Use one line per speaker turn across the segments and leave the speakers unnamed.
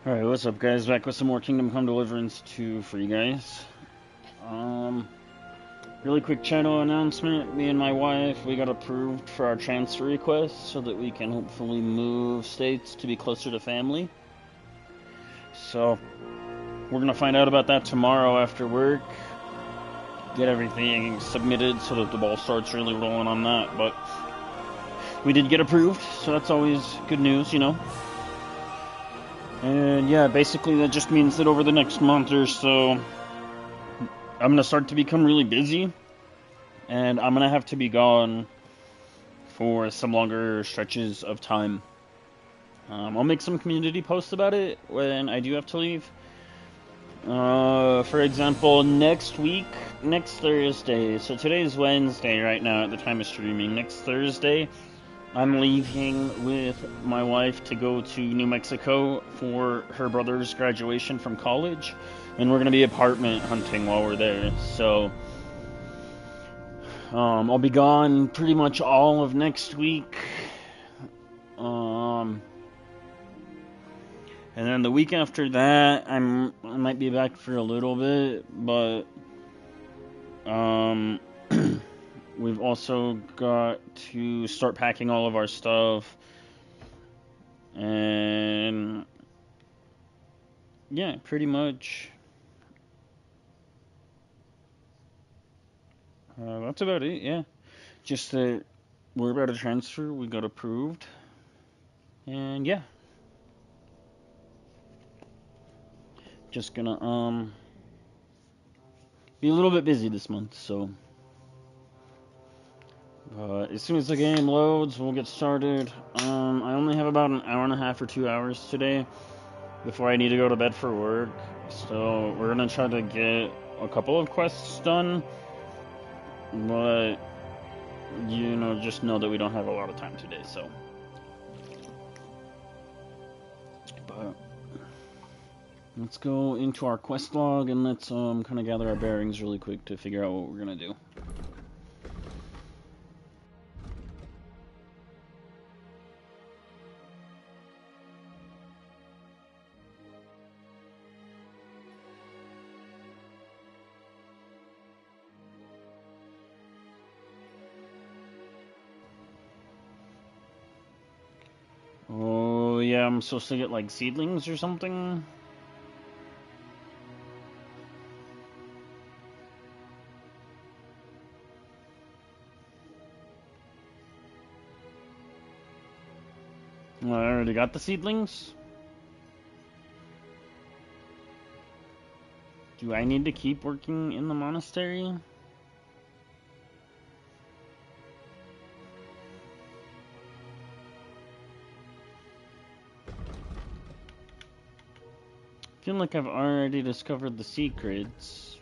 Alright, what's up guys? Back with some more Kingdom Come Deliverance 2 for you guys. Um, Really quick channel announcement. Me and my wife, we got approved for our transfer request so that we can hopefully move states to be closer to family. So, we're gonna find out about that tomorrow after work. Get everything submitted so that the ball starts really rolling on that. But we did get approved, so that's always good news, you know. And yeah, basically that just means that over the next month or so, I'm gonna start to become really busy, and I'm gonna have to be gone for some longer stretches of time. I'll make some community posts about it when I do have to leave. For example, next week, next Thursday, so today's Wednesday right now at the time of streaming, next Thursday, I'm leaving with my wife to go to New Mexico for her brother's graduation from college, and we're gonna be apartment hunting while we're there, so I'll be gone pretty much all of next week. And then the week after that, I might be back for a little bit, but we've also got to start packing all of our stuff, and yeah, pretty much. That's about it. Yeah, just that we're about to transfer. We got approved, and yeah, just gonna be a little bit busy this month. So, as soon as the game loads, we'll get started. I only have about an hour and a half or 2 hours today before I need to go to bed for work. So we're gonna try to get a couple of quests done, but just know that we don't have a lot of time today. So, but let's go into our quest log and let's kind of gather our bearings really quick to figure out what we're gonna do. Oh yeah, I'm supposed to get like seedlings or something. Well, I already got the seedlings. Do I need to keep working in the monastery? I feel like I've already discovered the secrets.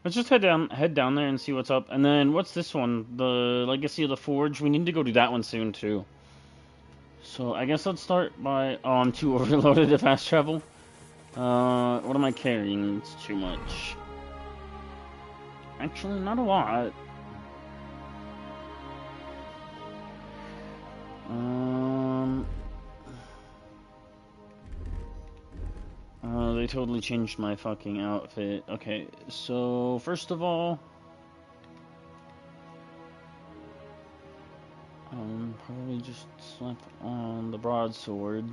Let's just head down there and see what's up. And then what's this one? The Legacy of the Forge. We need to go do that one soon too. So I guess let's start by. Oh, I'm too overloaded to fast travel. What am I carrying? It's too much. Actually, not a lot. They totally changed my fucking outfit. Okay, so first of all, probably just slap on the broadsword.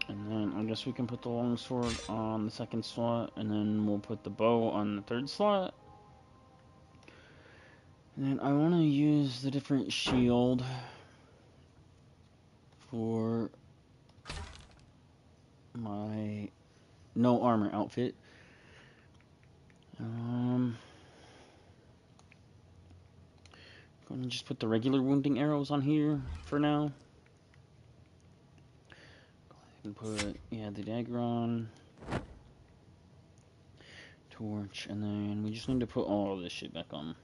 And then I guess we can put the longsword on the second slot, and then we'll put the bow on the third slot. And then I want to use the different shield for my no armor outfit. Going to just put the regular wounding arrows on here for now. Go ahead and put, yeah, the dagger on. Torch, and then we just need to put all of this shit back on.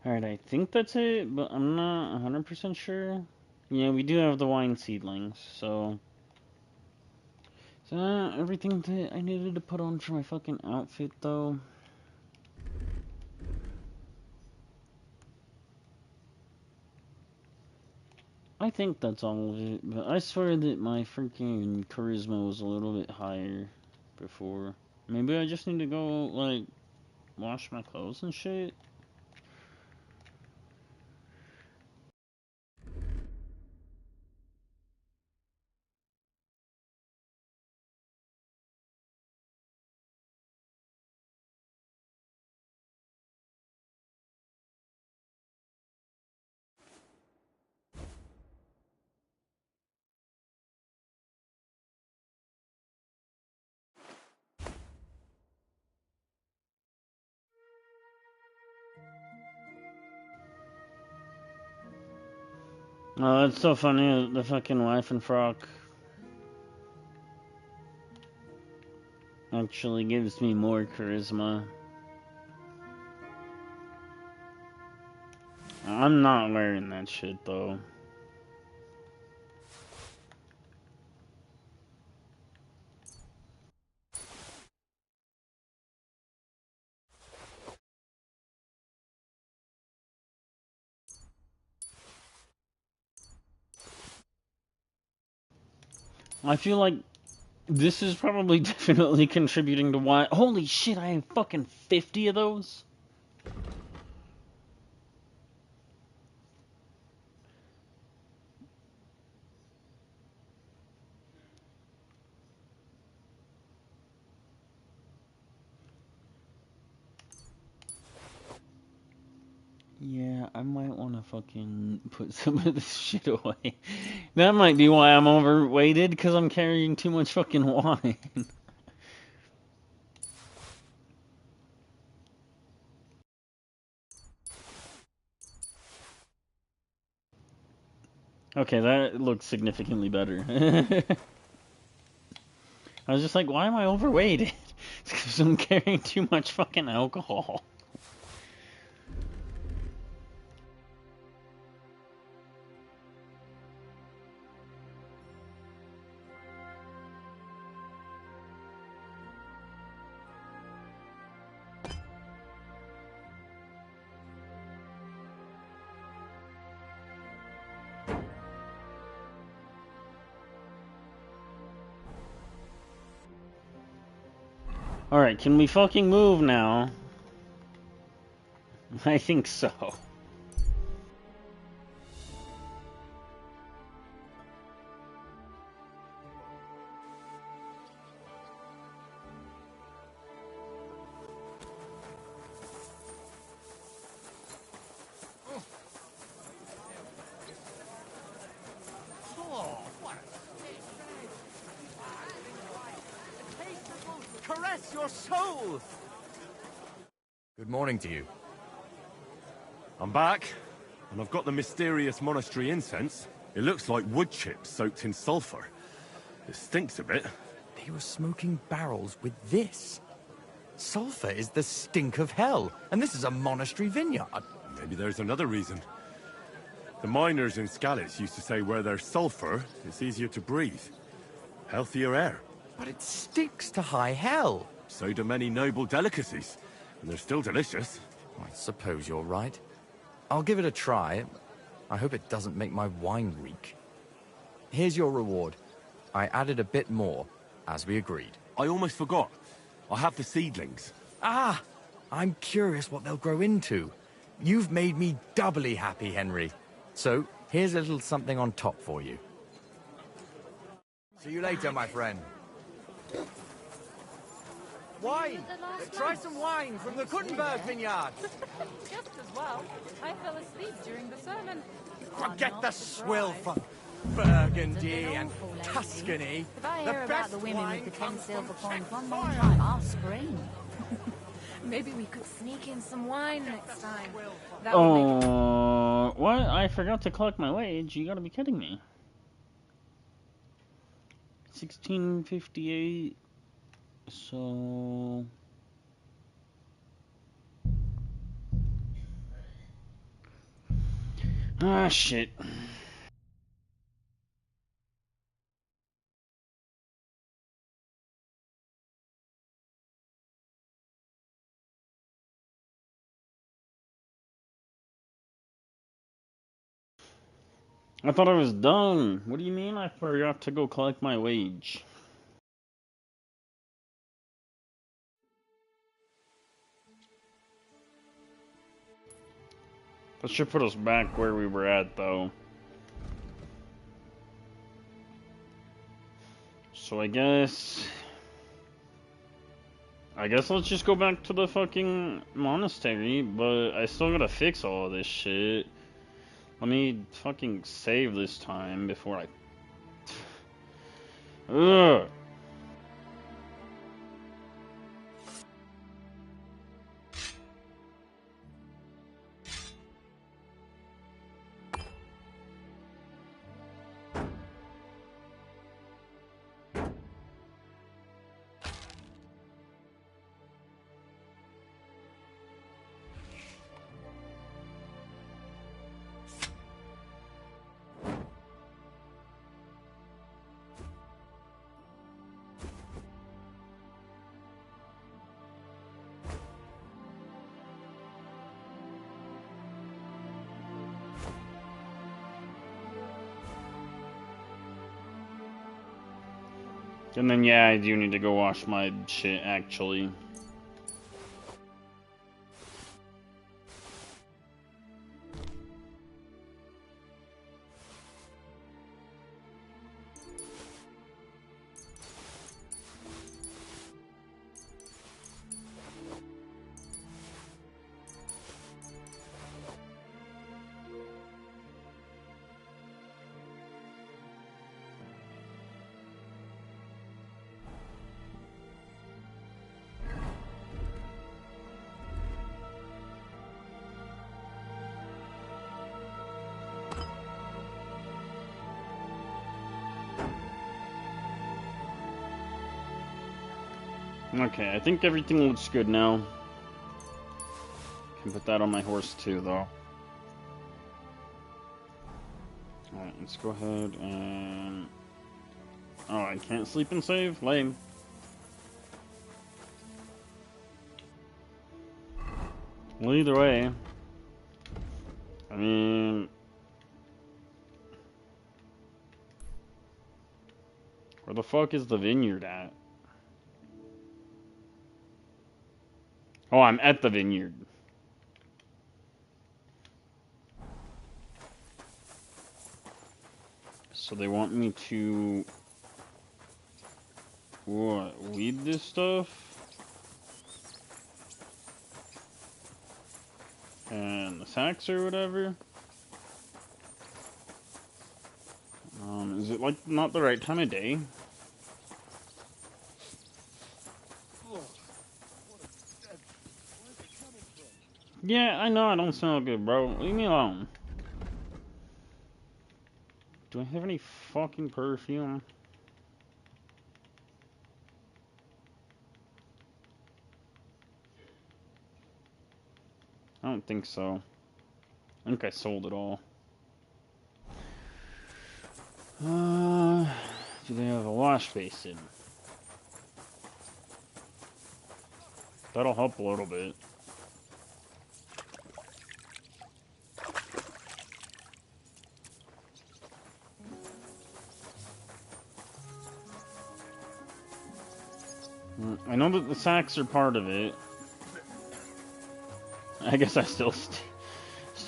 Alright, I think that's it, but I'm not 100% sure. Yeah, we do have the wine seedlings, so... Is that everything that I needed to put on for my fucking outfit, though? I think that's all of it, but I swear that my freaking charisma was a little bit higher before. Maybe I just need to go, like, wash my clothes and shit? Oh, it's so funny, the fucking wife and frock actually gives me more charisma. I'm not wearing that shit, though. I feel like this is probably definitely contributing to why... Holy shit, I have fucking 50 of those? Yeah, I might want to fucking put some of this shit away. That might be why I'm overweighted, because I'm carrying too much fucking wine. Okay, that looks significantly better. I was just like, why am I overweighted? It's because I'm carrying too much fucking alcohol. Alright, can we fucking move now? I think so.
Caress your soul! Good morning to you.
I'm back, and I've got the mysterious monastery incense. It looks like wood chips soaked in sulfur. It stinks a bit.
They were smoking barrels with this. Sulfur is the stink of hell, and this is a monastery vineyard.
Maybe there's another reason. The miners in Skalitz used to say where there's sulfur, it's easier to breathe. Healthier air.
But it stinks to high hell.
So do many noble delicacies, and they're still delicious.
I suppose you're right. I'll give it a try. I hope it doesn't make my wine reek. Here's your reward. I added a bit more, as we agreed.
I almost forgot. I have the seedlings.
Ah! I'm curious what they'll grow into. You've made me doubly happy, Henry. So, here's a little something on top for you. See you later, my friend. Wine! Try some wine from the Kuttenberg vineyard!
Just as well. I fell asleep during the sermon.
Forget the swill from Burgundy and Tuscany.
If I
The
hear about
best
the women
wine
with the 10
comes
silver
from
coins one
Czech
more
fire.
time, I'll scream. Maybe we could sneak in some wine next time. That would make
Oh, what? I forgot to collect my wage. You gotta be kidding me. 1658. So Ah, shit. I thought I was done. What do you mean I forgot to go collect my wage? That should put us back where we were at, though. So I guess let's just go back to the fucking monastery, but I still gotta fix all of this shit. Let me fucking save this time before I... Ugh! And then, yeah, I do need to go wash my shit, actually. Okay, I think everything looks good now. Can put that on my horse too, though. Alright, let's go ahead and... Oh, I can't sleep and save? Lame. Well, either way... I mean... Where the fuck is the vineyard at? Oh, I'm at the vineyard. So they want me to... What? Weed this stuff? And the sacks or whatever? Is it like not the right time of day? Yeah, I know I don't smell good, bro. Leave me alone. Do I have any fucking perfume? I don't think so. I think I sold it all. Do they have a wash basin? That'll help a little bit. I know that the sacks are part of it. I guess I still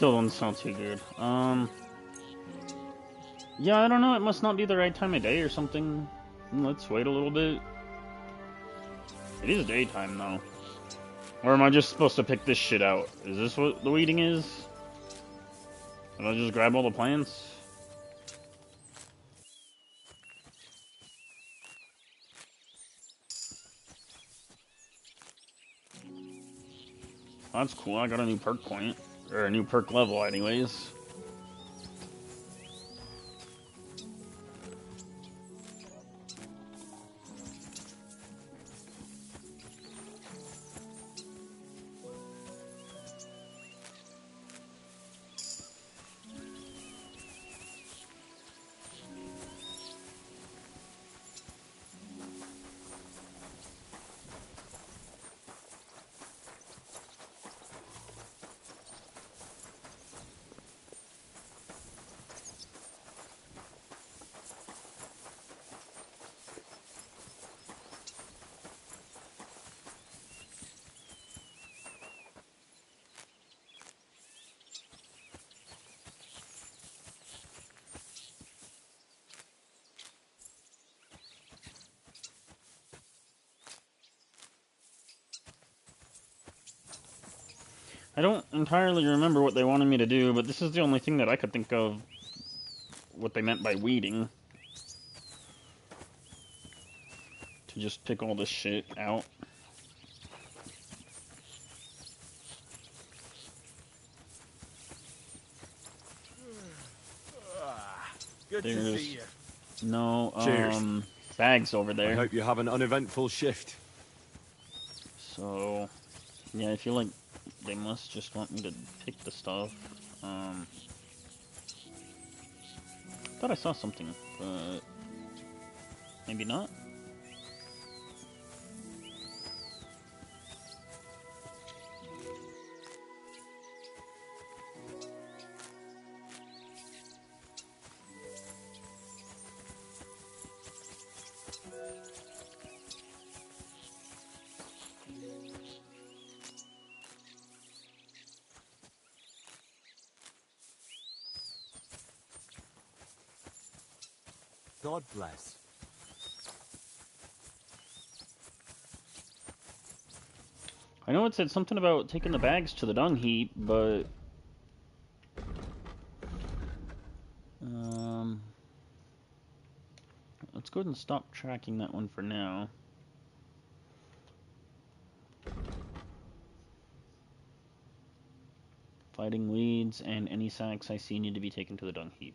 don't sound too good. Yeah, I don't know. It must not be the right time of day or something. Let's wait a little bit. It is daytime though. Or am I just supposed to pick this shit out? Is this what the weeding is? Did I just grab all the plants? That's cool. I got a new perk point. Or a new perk level, anyways. I don't entirely remember what they wanted me to do, but this is the only thing that I could think of what they meant by weeding. To just pick all this shit out.
Good to
There's
see you.
no,
Cheers.
bags over
I
there.
hope you have an uneventful shift.
So, yeah, I feel like they must just want me to pick the stuff. Thought I saw something, but maybe not.
God bless.
I know it said something about taking the bags to the dung heap, but let's go ahead and stop tracking that one for now. Fighting leads and any sacks I see need to be taken to the dung heap.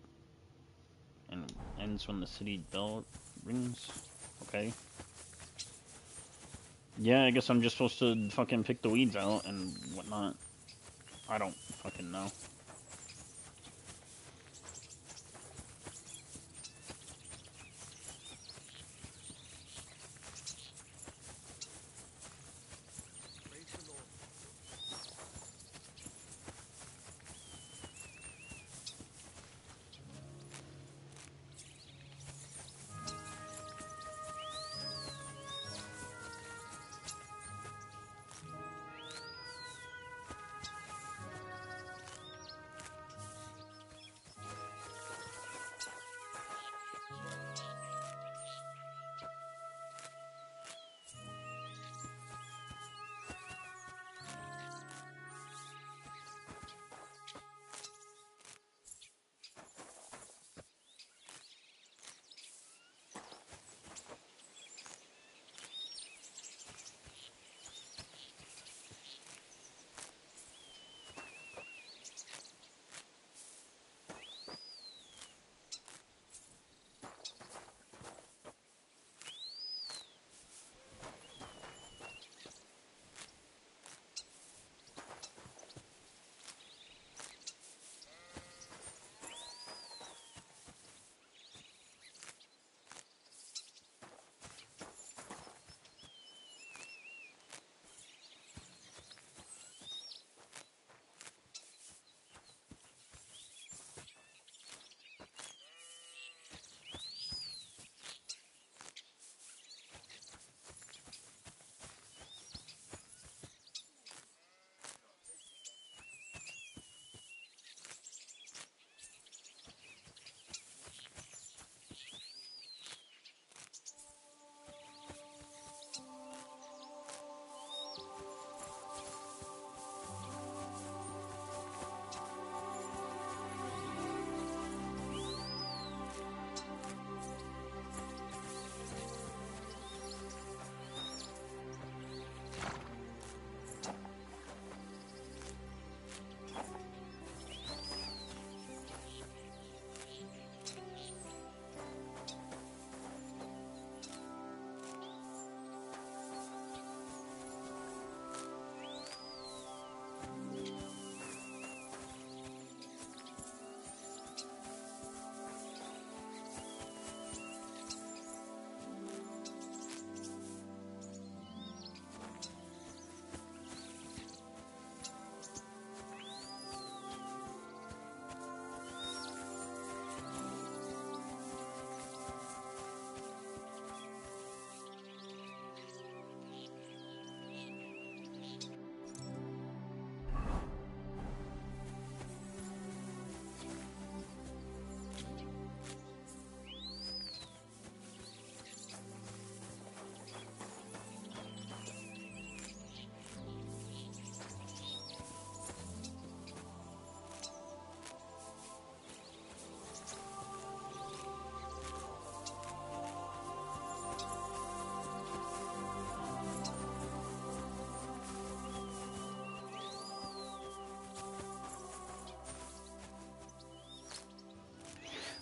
And ends when the city bell rings. Okay. Yeah, I guess I'm just supposed to fucking pick the weeds out and whatnot. I don't fucking know.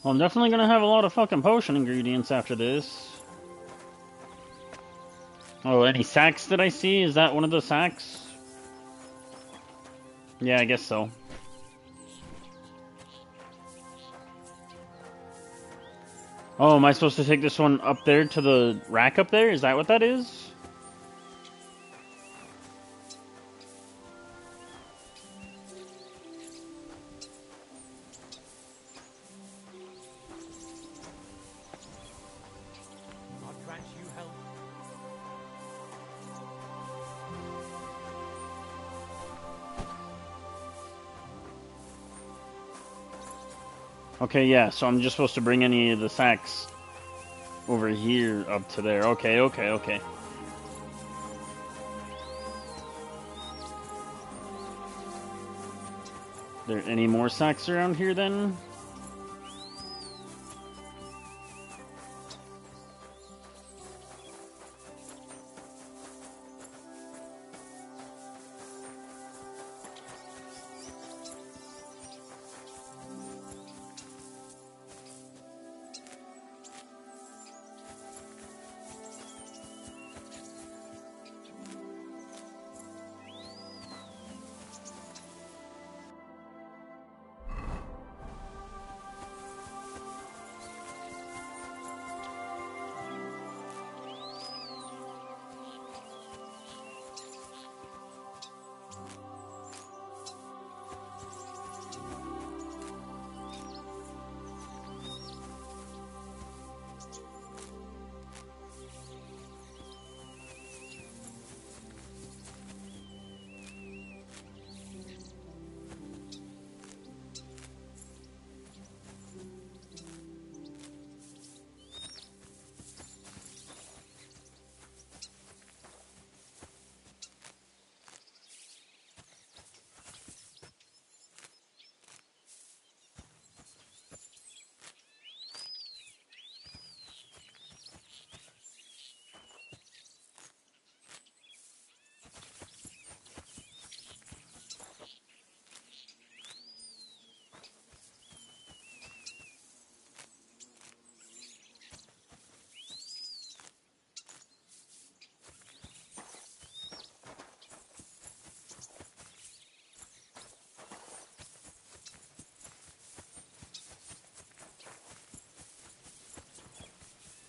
Well, I'm definitely gonna have a lot of fucking potion ingredients after this. Oh, any sacks that I see? Is that one of the sacks? Yeah, I guess so. Oh, am I supposed to take this one up there to the rack up there? Is that what that is?
God grant you help.
Okay, yeah, so I'm just supposed to bring any of the sacks over here up to there. Okay, okay, okay. There any more sacks around here then?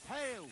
Hail!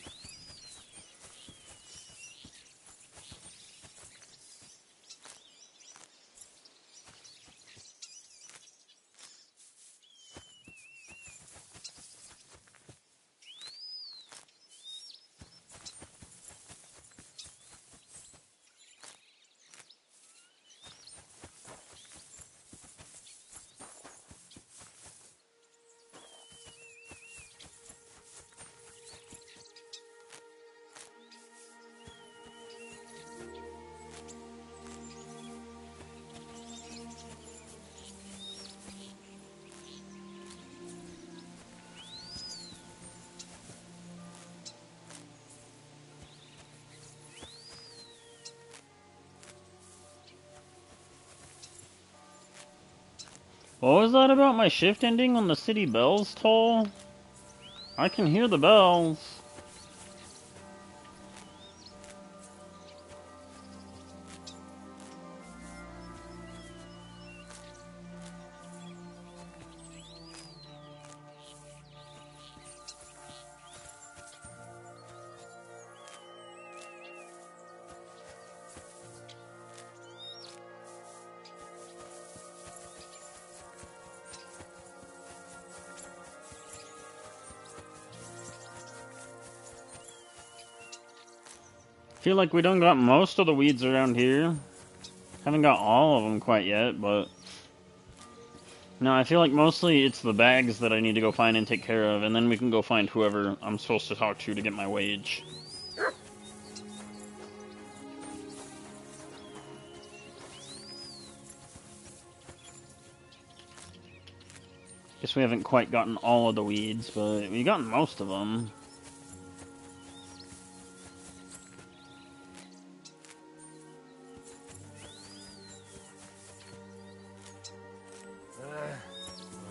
What was that about my shift ending when the city bells toll? I can hear the bells. Feel like we done got most of the weeds around here. Haven't got all of them quite yet, but... No, I feel like mostly it's the bags that I need to go find and take care of, and then we can go find whoever I'm supposed to talk to get my wage. Guess we haven't quite gotten all of the weeds, but we've gotten most of them.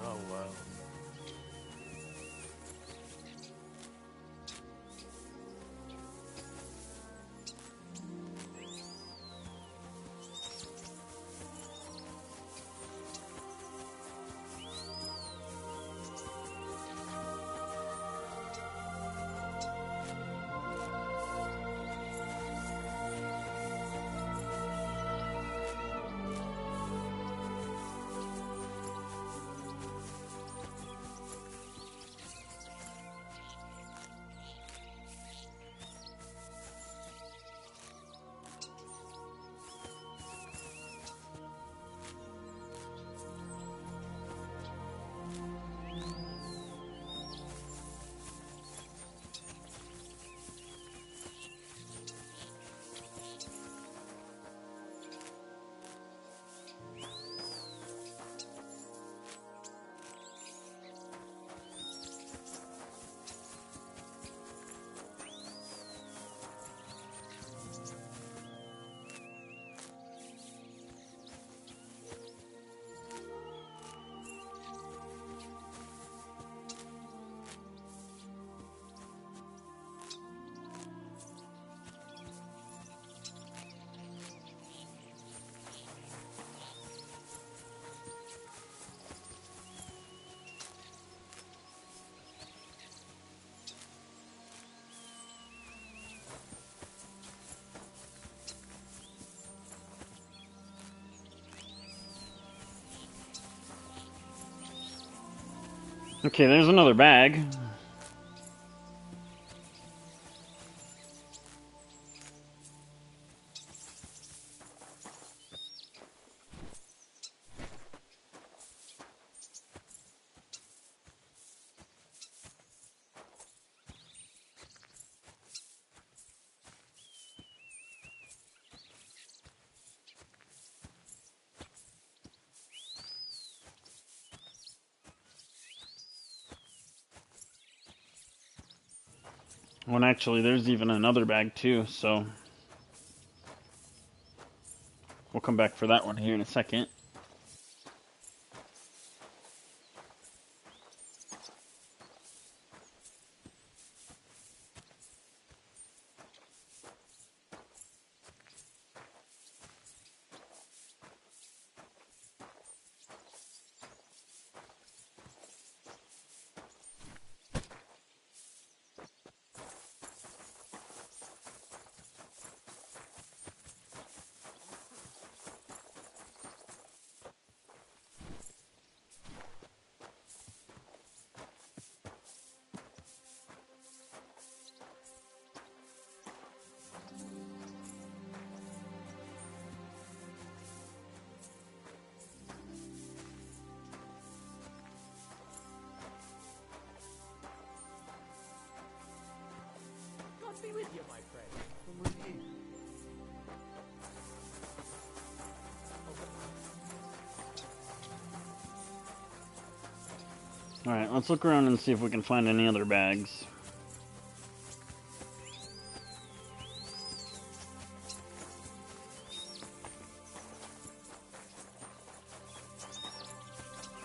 Oh well.
Okay, there's another bag. Well, actually, there's even another bag too, so we'll come back for that one here in a second.
God be with you, my friend. And with you.
Alright, let's look around and see if we can find any other bags.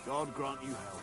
God grant you help.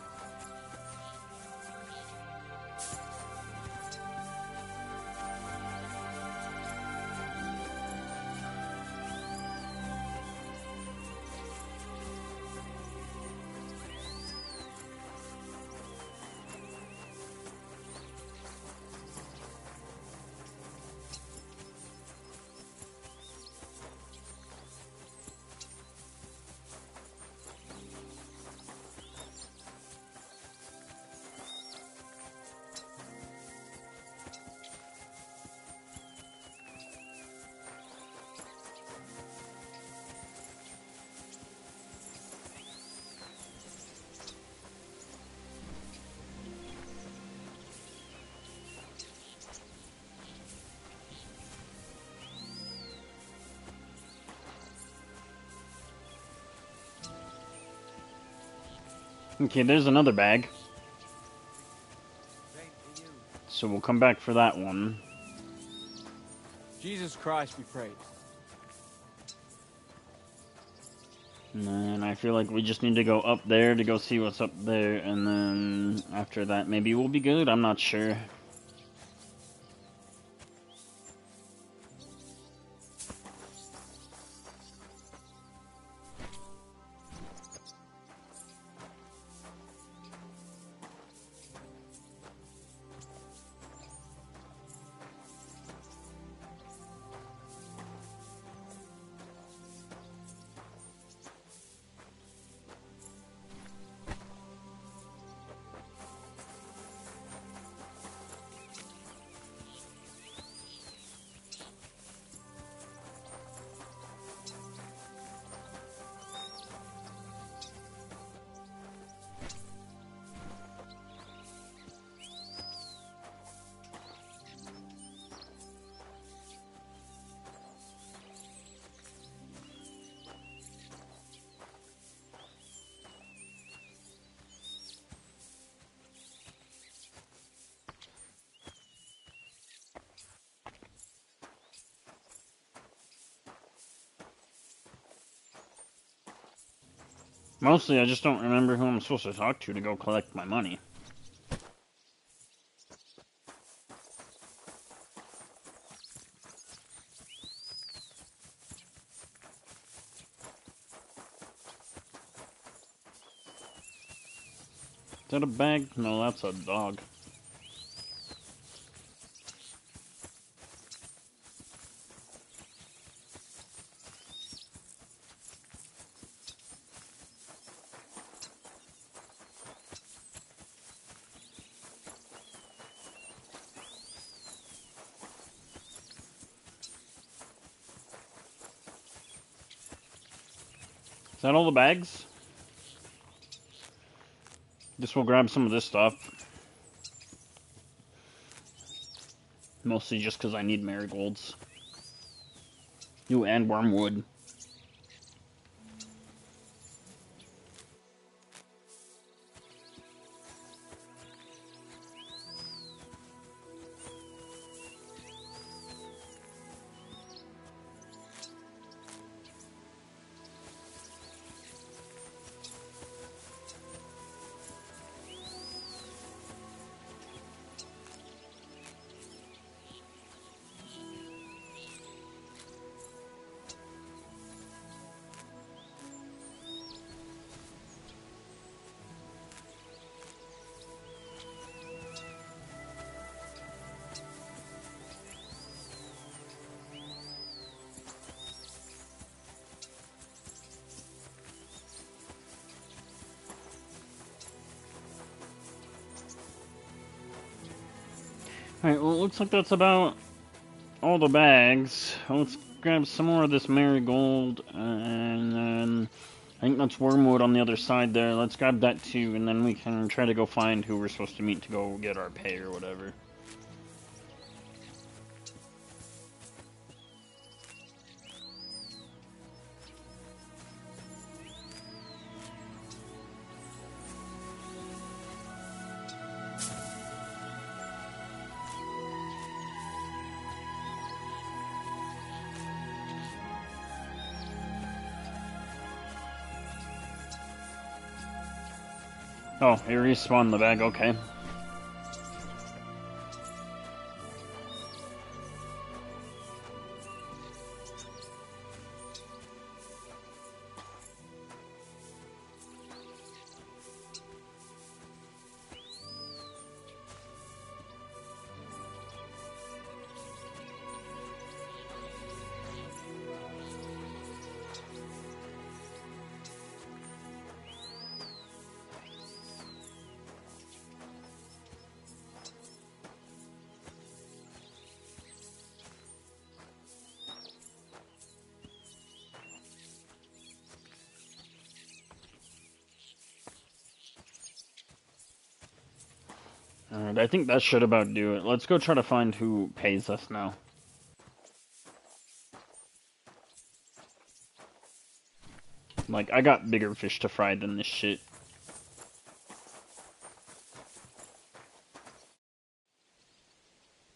Okay, there's another bag.
Same to you.
So we'll come back for that one.
Jesus Christ be praised.
And then I feel like we just need to go up there to go see what's up there, and then after that maybe we'll be good, I'm not sure. Mostly I just don't remember who I'm supposed to talk to go collect my money. Is that a bag? No, that's a dog. Is that all the bags? Guess we'll grab some of this stuff. Mostly just because I need marigolds. You and wormwood. Alright, well, it looks like that's about all the bags. Let's grab some more of this marigold, and then I think that's wormwood on the other side there. Let's grab that too, and then we can try to go find who we're supposed to meet to go get our pay or whatever. Oh, it respawned the bag, okay. Alright, I think that should about do it. Let's go try to find who pays us now. Like, I got bigger fish to fry than this shit.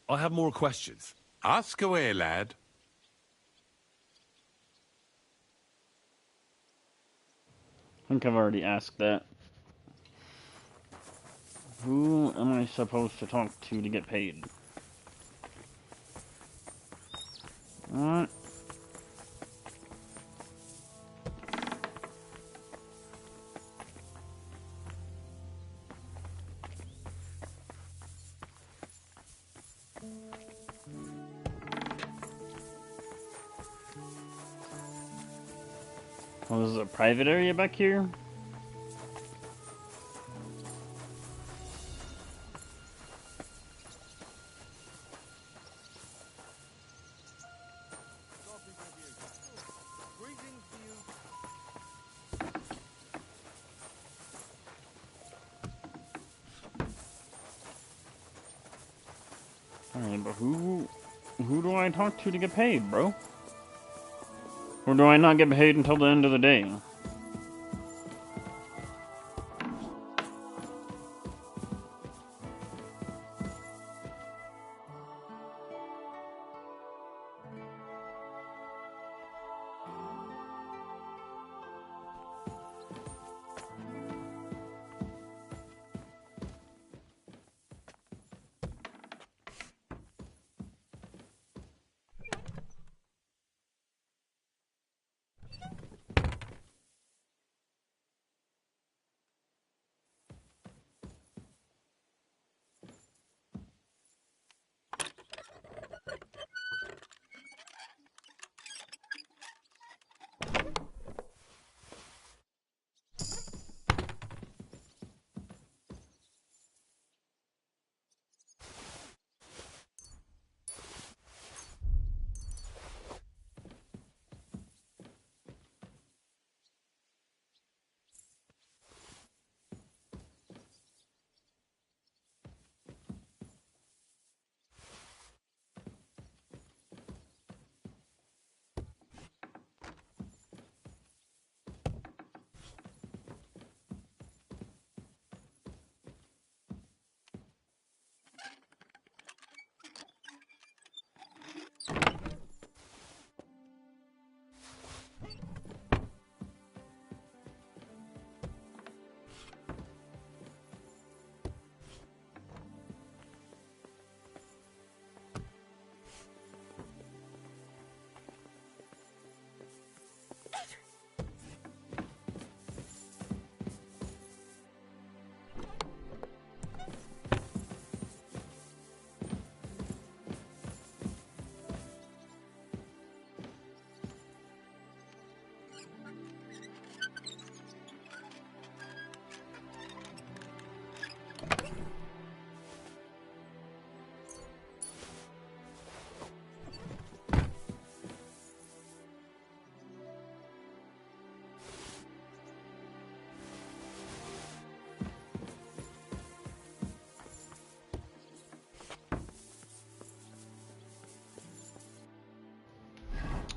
I have more questions.
Ask away, lad.
I think I've already asked that. Who am I supposed to talk to get paid? What? Oh, this is a private area back here? Alright, but who do I talk to get paid, bro? Or do I not get paid until the end of the day?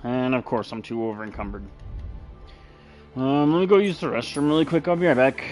And of course, I'm too over encumbered. Let me go use the restroom really quick. I'll be right back.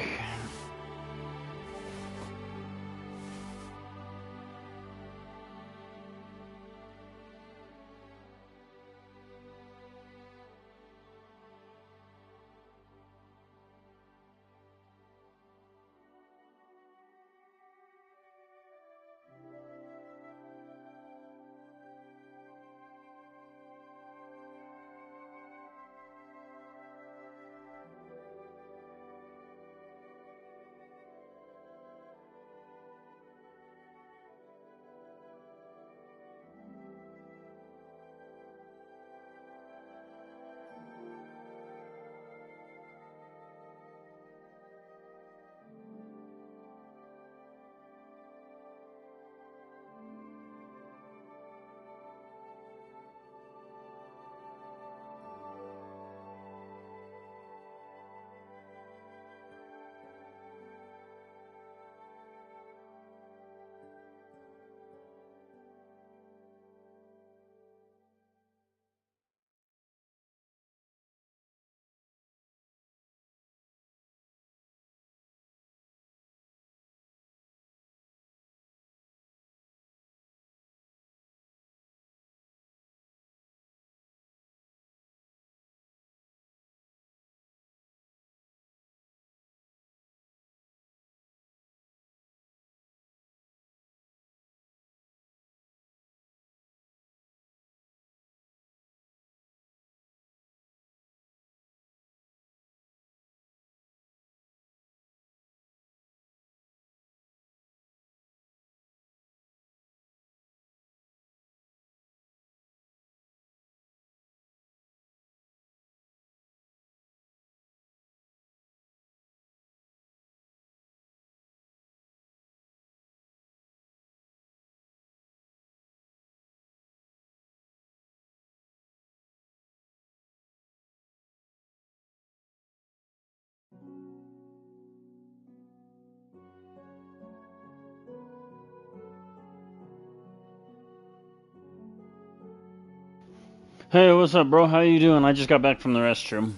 Hey, what's up, bro? How you doing? I just got back from the restroom.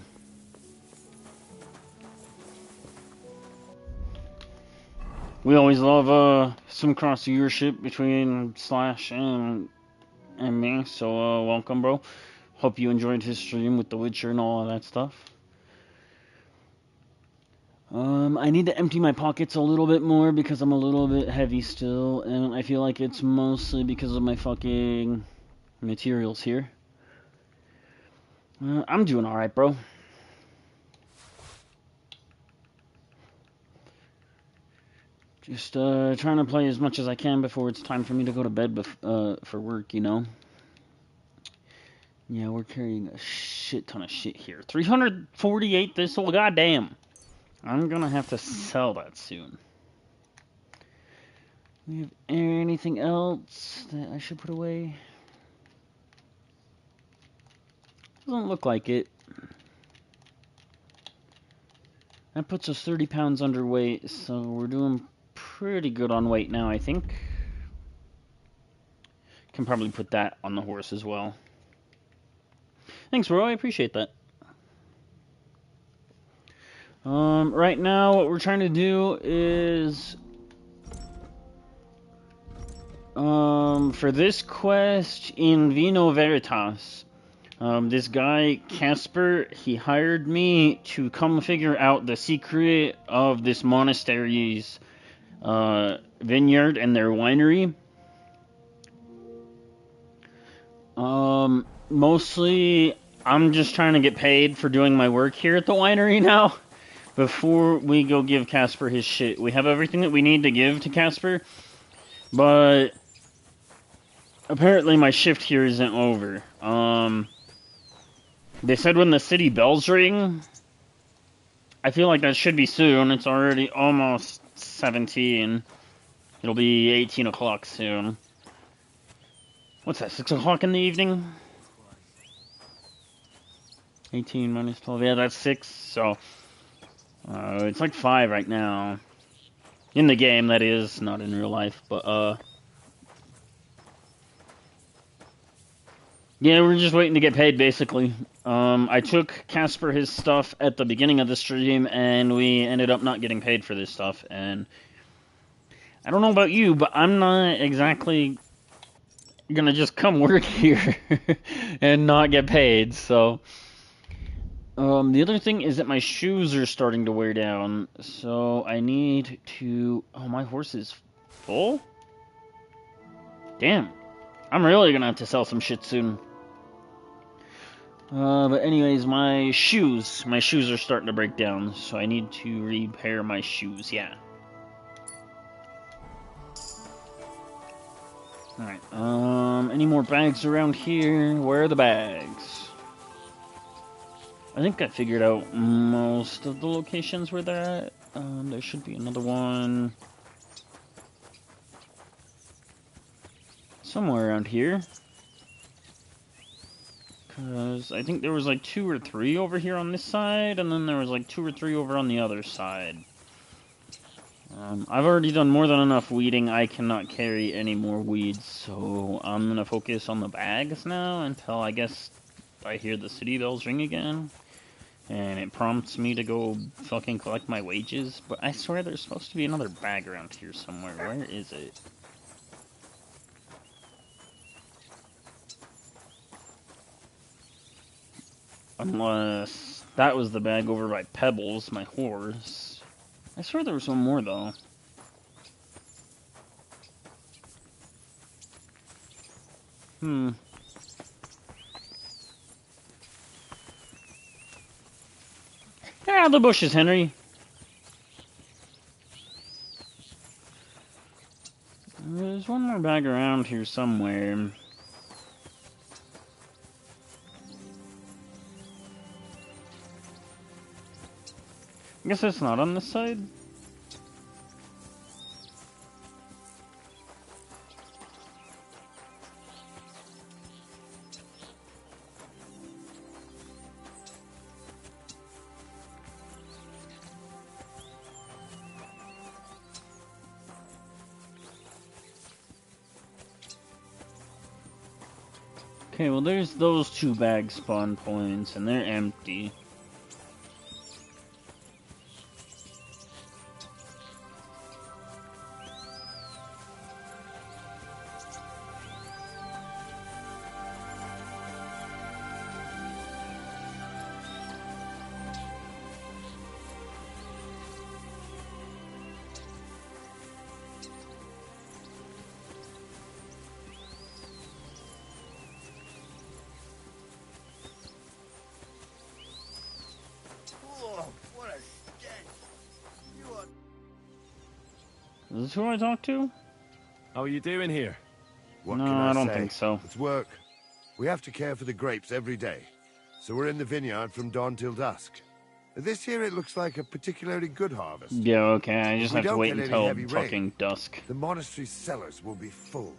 We always love some cross viewership between Slash and me, so welcome, bro. Hope you enjoyed his stream with The Witcher and all of that stuff. I need to empty my pockets a little bit more because I'm a little bit heavy still, and I feel like it's mostly because of my fucking materials here. I'm doing alright, bro. Just trying to play as much as I can before it's time for me to go to bed for work, you know? Yeah, we're carrying a shit ton of shit here. 348 thistle, goddamn. I'm gonna have to sell that soon. We have anything else that I should put away? Doesn't look like it. That puts us 30 pounds underweight, so we're doing pretty good on weight now, I think. Can probably put that on the horse as well. Thanks, bro. I appreciate that. Right now, what we're trying to do is, for this quest in Vino Veritas, this guy, Casper, he hired me to come figure out the secret of this monastery's, vineyard and their winery. Mostly, I'm just trying to get paid for doing my work here at the winery now. Before we go give Casper his shit. We have everything that we need to give to Casper, but apparently my shift here isn't over. They said when the city bells ring, I feel like that should be soon. It's already almost 17. It'll be 18 o'clock soon. What's that, 6 o'clock in the evening? 18 minus 12, yeah, that's 6, so... it's like 5 right now. In the game, that is, not in real life, but, Yeah, we're just waiting to get paid, basically. I took Casper his stuff at the beginning of the stream, and we ended up not getting paid for this stuff. And I don't know about you, but I'm not exactly gonna just come work here and not get paid. So, the other thing is that my shoes are starting to wear down, so I need to... Oh, my horse is full? Damn. I'm really gonna have to sell some shit soon. But anyways, my shoes are starting to break down, so I need to repair my shoes, yeah. Alright, any more bags around here? Where are the bags? I think I figured out most of the locations where they're at. There should be another one somewhere around here. Because I think there was like 2 or 3 over here on this side, and then there was like 2 or 3 over on the other side. I've already done more than enough weeding. I cannot carry any more weeds, so I'm going to focus on the bags now until I guess I hear the city bells ring again. And it prompts me to go fucking collect my wages. But I swear there's supposed to be another bag around here somewhere. Where is it? Unless that was the bag over by Pebbles, my horse. I swear there was one more, though. Ah, the bushes, Henry. There's one more bag around here somewhere. I guess it's not on this side. Okay, well there's those 2 bag spawn points, and they're empty. Is this who I talked to?
How are you doing here?
What
No,
can
I don't
say?
think so.
It's work. We have to care for the grapes every day, so we're in the vineyard from dawn till dusk. This year it looks like a particularly good harvest.
Yeah, okay, I just
We
have to
don't
wait
get any
until
heavy
fucking
rain.
dusk.
The monastery's cellars will be full.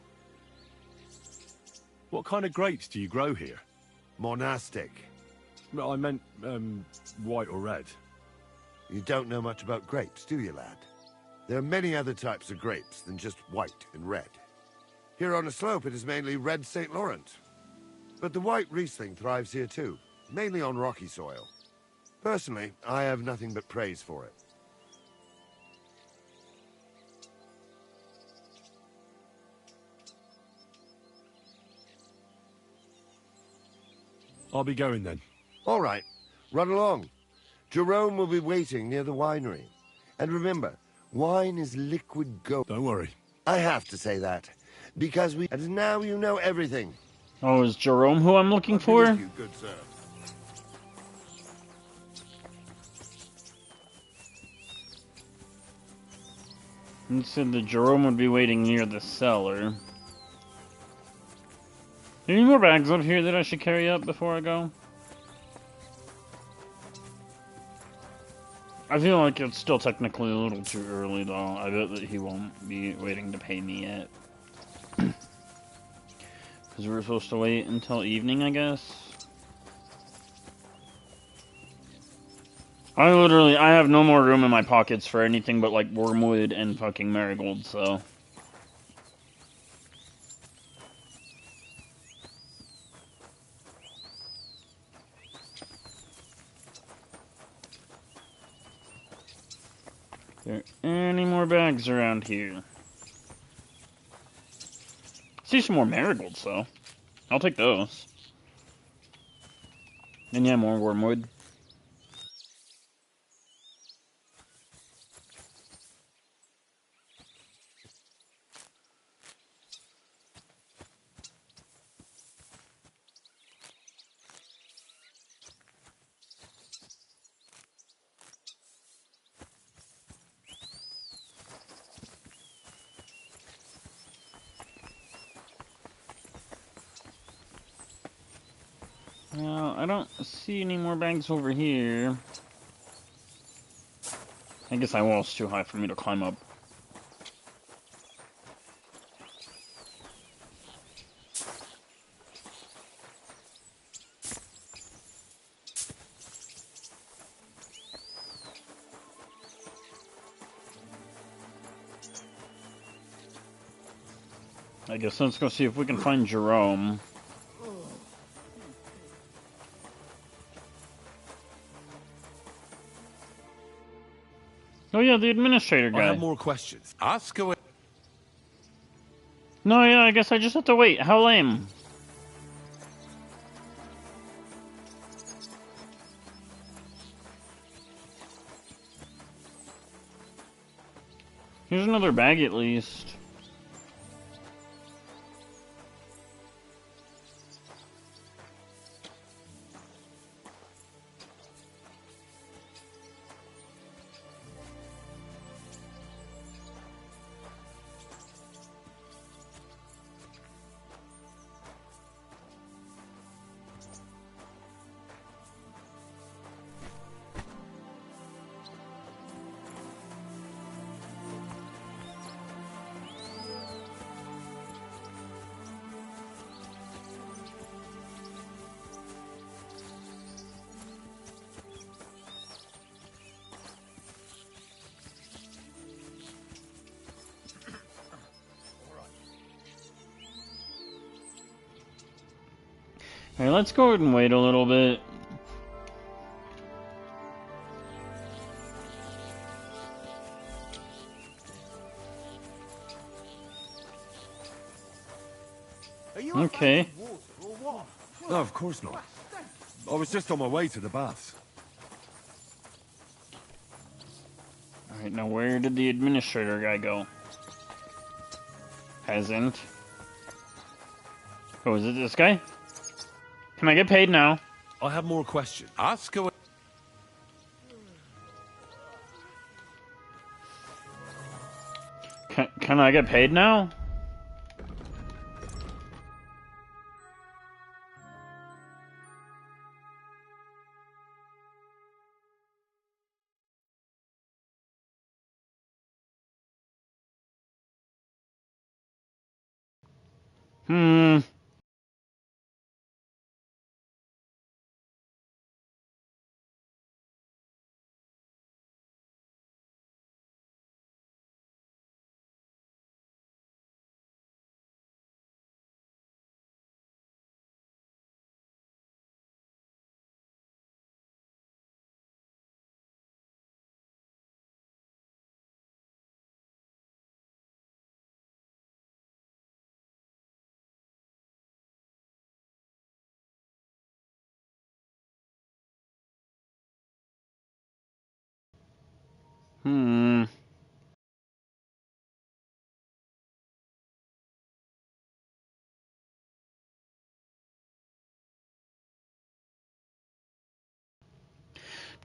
What kind of grapes do you grow here?
Monastic.
Well, I meant, white or red.
You don't know much about grapes, do you, lad? There are many other types of grapes than just white and red. Here on the slope it is mainly red St. Laurent. But the white Riesling thrives here too, mainly on rocky soil. Personally, I have nothing but praise for it.
I'll be going then.
All right, run along. Jerome will be waiting near the winery. And remember, wine is liquid gold.
Don't worry.
I have to say that, because we... And now you know everything.
Oh, is Jerome who I'm looking
I'll be
for?
with you, good sir.
He said that Jerome would be waiting near the cellar. Any more bags up here that I should carry up before I go? I feel like it's still technically a little too early, though. I bet that he won't be waiting to pay me yet. Because we're supposed to wait until evening, I guess. I have no more room in my pockets for anything but, like, wormwood and fucking marigold, so... Are there any more bags around here? See some more marigolds, though. I'll take those. And yeah, more wormwood. Well, I don't see any more bags over here. I guess that wall's too high for me to climb up. I guess let's go see if we can find Jerome. Oh yeah, the administrator guy.
I have more questions. Ask away.
No, yeah, I guess I just have to wait. How lame. Here's another bag at least. Alright, let's go ahead and wait a little bit. Okay.
No, of course not. I was just on my way to the baths.
Alright, now where did the administrator guy go? Hasn't. Oh, is it this guy? Can I get paid now?
I have more questions. Ask away.
Can I get paid now?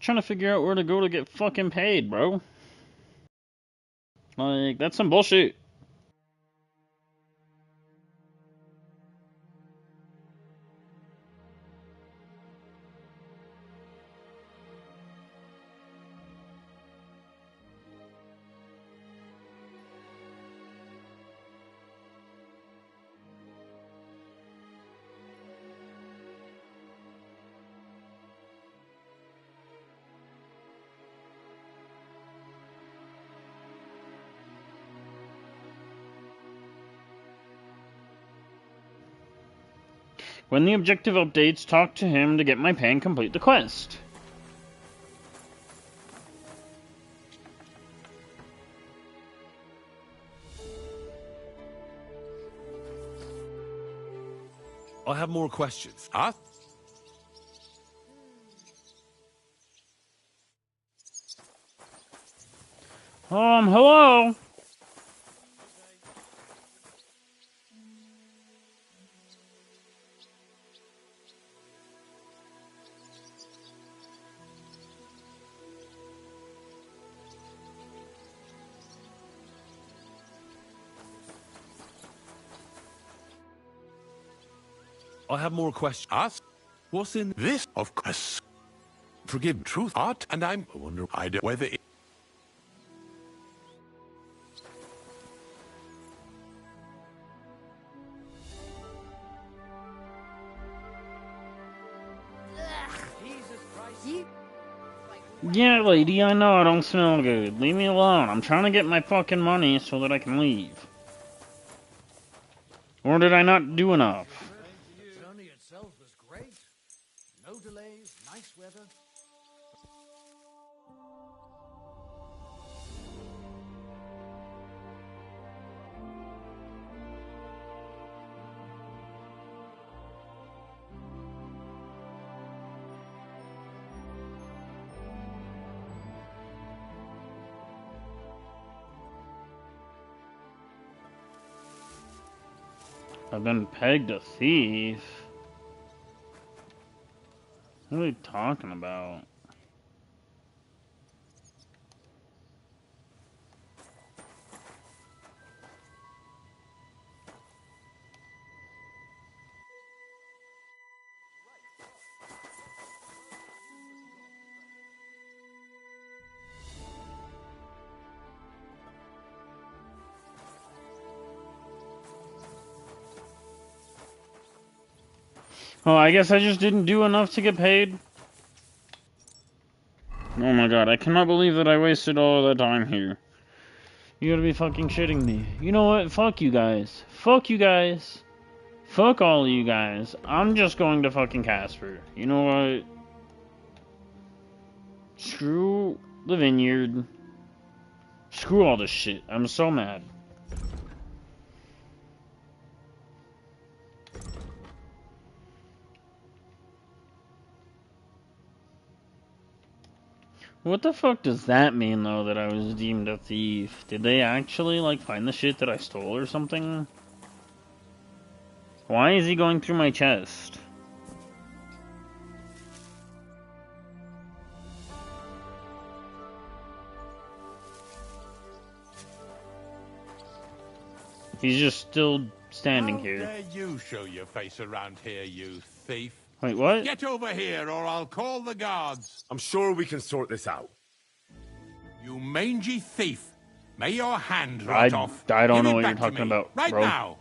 Trying to figure out where to go to get fucking paid, bro. Like, that's some bullshit. When the objective updates, talk to him to get my pay and complete the quest.
I have more questions.
Huh?
Hello?
I have more questions.
Us?
What's in
This, of course. Forgive truth, art, and I wonder whether it...
Yeah, lady, I know I don't smell good. Leave me alone. I'm trying to get my fucking money so that I can leave. Or did I not do enough?
The journey itself was great. No delays, nice weather.
I've been pegged a thief. What are you talking about? Oh, I guess I just didn't do enough to get paid. Oh my god, I cannot believe that I wasted all of that time here. You gotta be fucking shitting me. You know what? Fuck you guys. Fuck you guys. Fuck all of you guys. I'm just going to fucking Casper. You know what? Screw the vineyard. Screw all this shit. I'm so mad. What the fuck does that mean, though, that I was deemed a thief? Did they actually, like, find the shit that I stole or something? Why is he going through my chest? He's just still standing here.
How dare you show your face around here, you thief?
Wait, what?
Get over here or I'll call the guards.
I'm sure we can sort this out.
You mangy thief. May your hand rot off.
I don't
Give
know
it
what you're
back to
talking
me,
about,
right
bro.
now.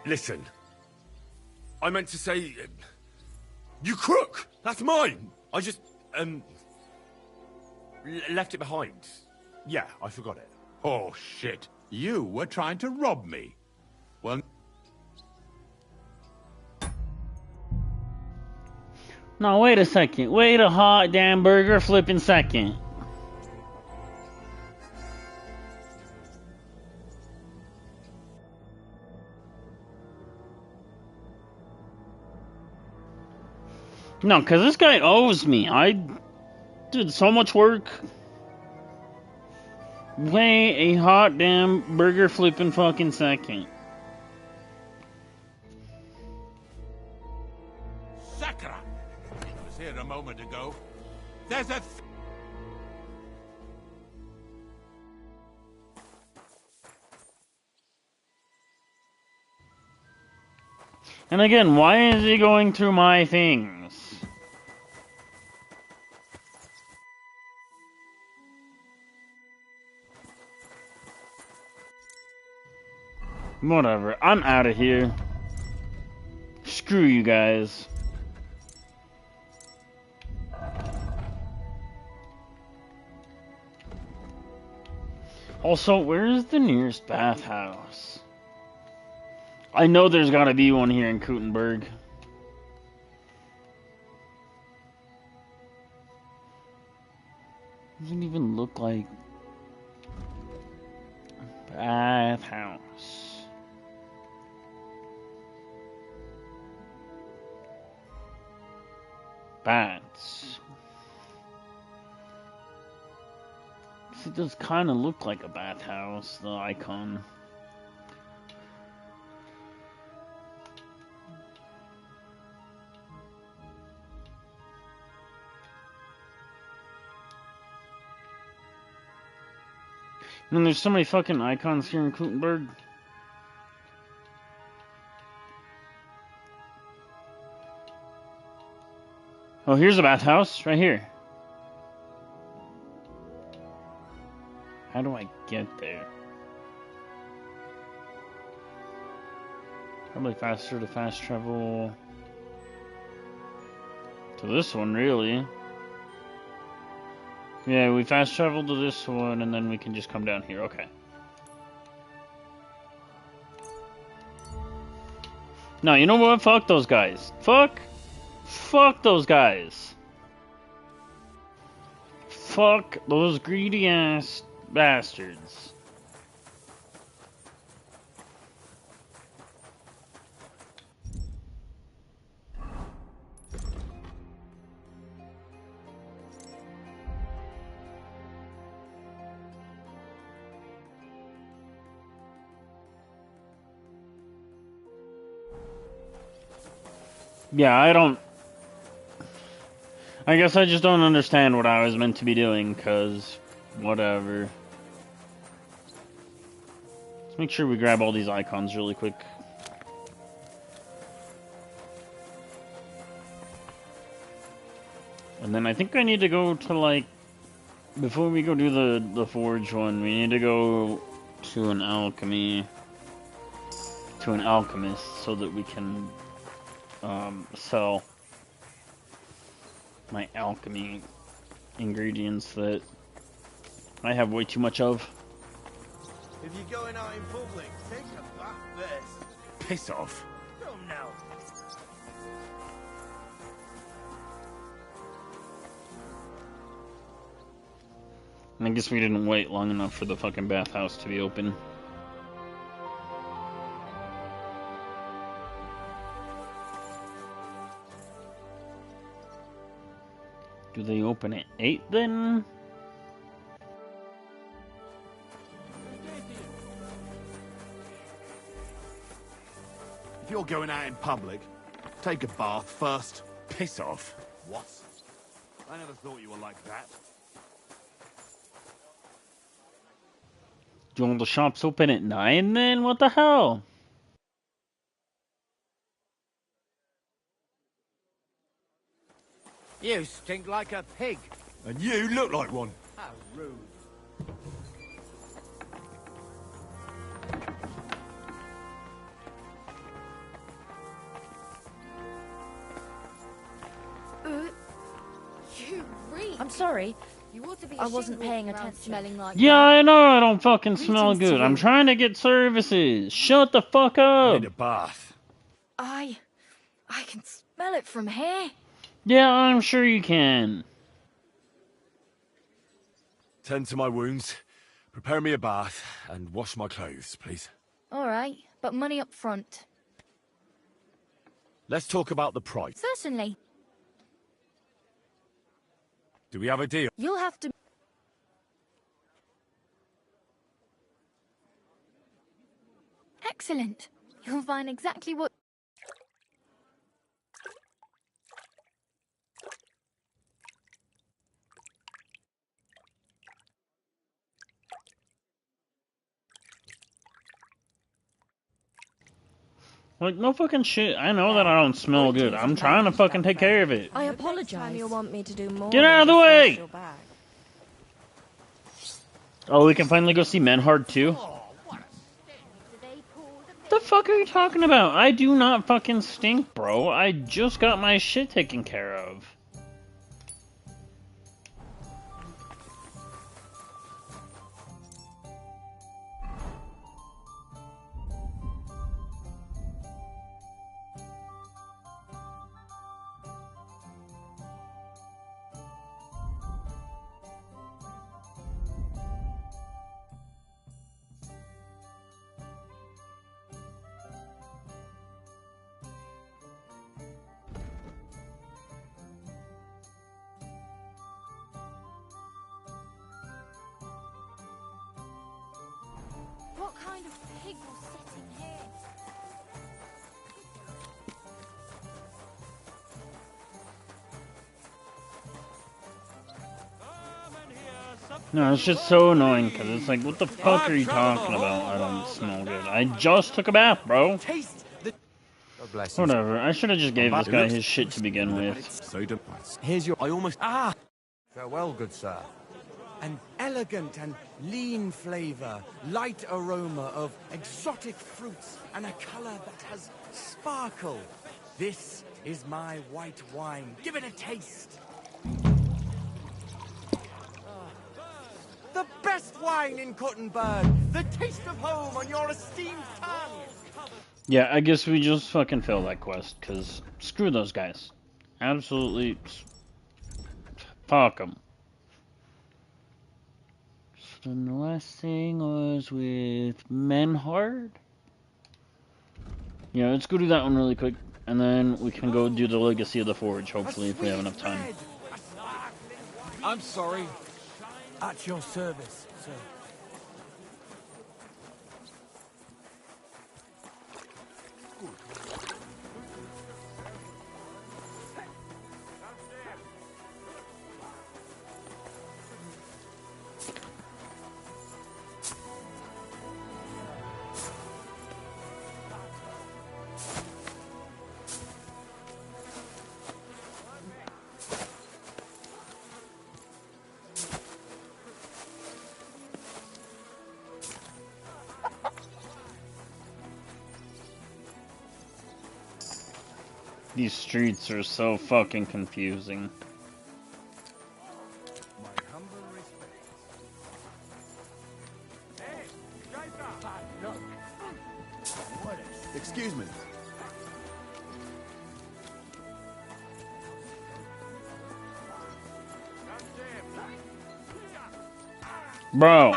Listen. I meant to say... you crook! That's mine! I just, left it behind. Yeah, I forgot it.
Oh, shit. You were trying to rob me. Well...
No, wait a second. Wait a hot damn burger flipping second. No, because this guy owes me. I did so much work. Wait a hot damn burger flipping fucking second.
Sakura! He was here a moment ago. There's a...
And again, why is he going through my things? Whatever, I'm out of here. Screw you guys. Also, where's the nearest bathhouse? I know there's gotta be one here in Kutenberg. Doesn't even look like bathhouse. Bats. It does kind of look like a bathhouse, the icon. And there's so many fucking icons here in Klutenberg. Oh, here's a bathhouse right here. How do I get there? Probably faster to fast travel to this one, really. Yeah, we fast travel to this one, and then we can just come down here. Okay. No, you know what? Fuck those guys. Fuck those guys. Fuck those greedy ass bastards. Yeah, I guess I just don't understand what I was meant to be doing, cause whatever. Let's make sure we grab all these icons really quick. And then I think I need to go to, like, before we go do the forge one, we need to go to an alchemist so that we can sell my alchemy ingredients that I have way too much of.
If you're going out in public, take a bath first.
Piss off.
Come now.
And I guess we didn't wait long enough for the fucking bathhouse to be open. Do they open at 8 then?
If you're going out in public, take a bath first. Piss off.
What? I never thought you were like that.
Do you want the shops open at 9 then? What the hell?
You stink like a pig.
And you look like one.
How rude.
You reek.
I'm sorry.
You ought to be
I wasn't
ashamed
paying
walking around
attention.
smelling like
Yeah,
that.
I know I don't fucking smell
Greetings to
good. I'm
you.
trying to get services. Shut the fuck
I
up.
need a bath.
I can smell it from here.
Yeah, I'm sure you can.
Tend to my wounds, prepare me a bath, and wash my clothes, please.
All right, but money up front.
Let's talk about the price.
Certainly.
Do we have a deal?
You'll have to... Excellent. You'll find exactly what...
Like, no fucking shit. I know that I don't smell good. I'm trying to fucking take care of it.
I
Time
apologize.
you'll want me to do more.
Get out of the
than just
way!
wash your bag.
Oh, we can finally go see Menhard too? What the fuck are you talking about? I do not fucking stink, bro. I just got my shit taken care of.
pig will sit in here.
No, it's just so annoying because it's like, what the fuck are you talking about? I don't smell good. I just took a bath, bro.
God bless you.
Whatever. I should have just gave this guy his shit to begin with.
So do
Here's your...
I almost...
Farewell, good sir. An elegant and lean flavor, light aroma of exotic fruits, and a color that has sparkle. This is my white wine. Give it a taste. The best wine in Kuttenberg. The taste of home on your esteemed tongue.
Yeah, I guess we just fucking failed that quest, because screw those guys. Absolutely fuck them. So then the last thing was with Menhard. Yeah, let's go do that one really quick, and then we can go do the Legacy of the Forge, hopefully, if we have enough time.
I'm sorry. At your service, sir.
These streets are so fucking confusing.
Excuse me.
Bro.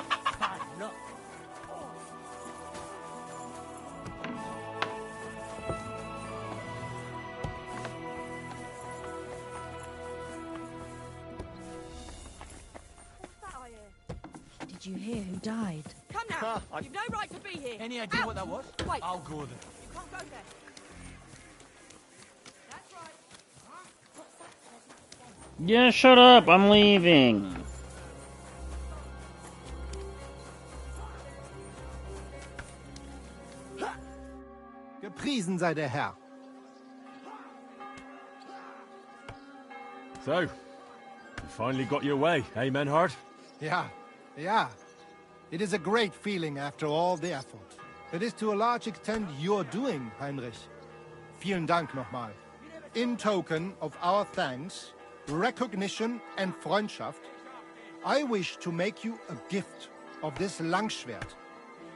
Did you hear who died?
Come now! You've no right to be here!
Any idea what that was?
Wait!
I'll go there.
You can't go there! That's right!
Yeah, shut up. I'm leaving.
Gepriesen sei der Herr.
So, you finally got your way, eh, Menhard?
Ja, ja. It is a great feeling after all the effort. It is to a large extent your doing, Heinrich. Vielen Dank nochmal. In token of our thanks, recognition and Freundschaft, I wish to make you a gift of this Langschwert,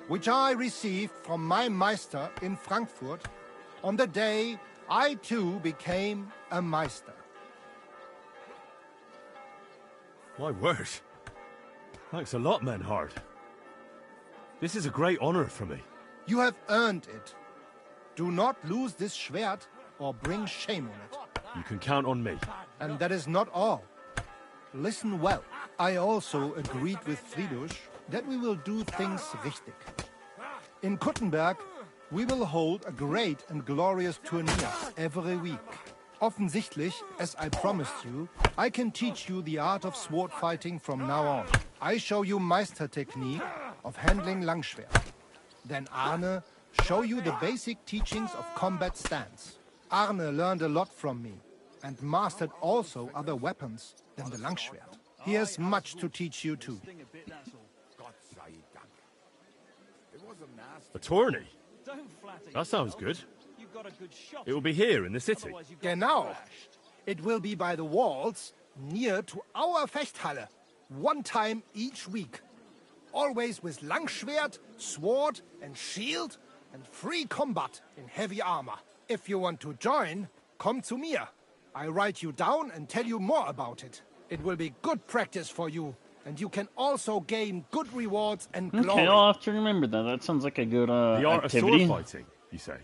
which I received from my Meister in Frankfurt on the day I too became a Meister.
My word. Thanks a lot, Menhard. This is a great honor for me.
You have earned it. Do not lose this Schwert or bring shame on it.
You can count on me.
And that is not all. Listen well. I also agreed with Friedrich that we will do things richtig. In Kuttenberg, we will hold a great and glorious tournament every week. Offensichtlich, as I promised you, I can teach you the art of sword fighting from now on. I show you Meister technique of handling Langschwert. Then Arne show you the basic teachings of combat stance. Arne learned a lot from me and mastered also other weapons than the Langschwert. He has much to teach you too.
A tourney? That sounds good. It will be here in the city.
Genau. It will be by the walls, near to our Fechthalle, one time each week. Always with Langschwert, sword and shield, and free combat in heavy armor. If you want to join, come to me. I write you down and tell you more about it. It will be good practice for you, and you can also gain good rewards and glory.
Okay, I'll have to remember that. That sounds like a good
The art
activity.
of sword fighting, you say?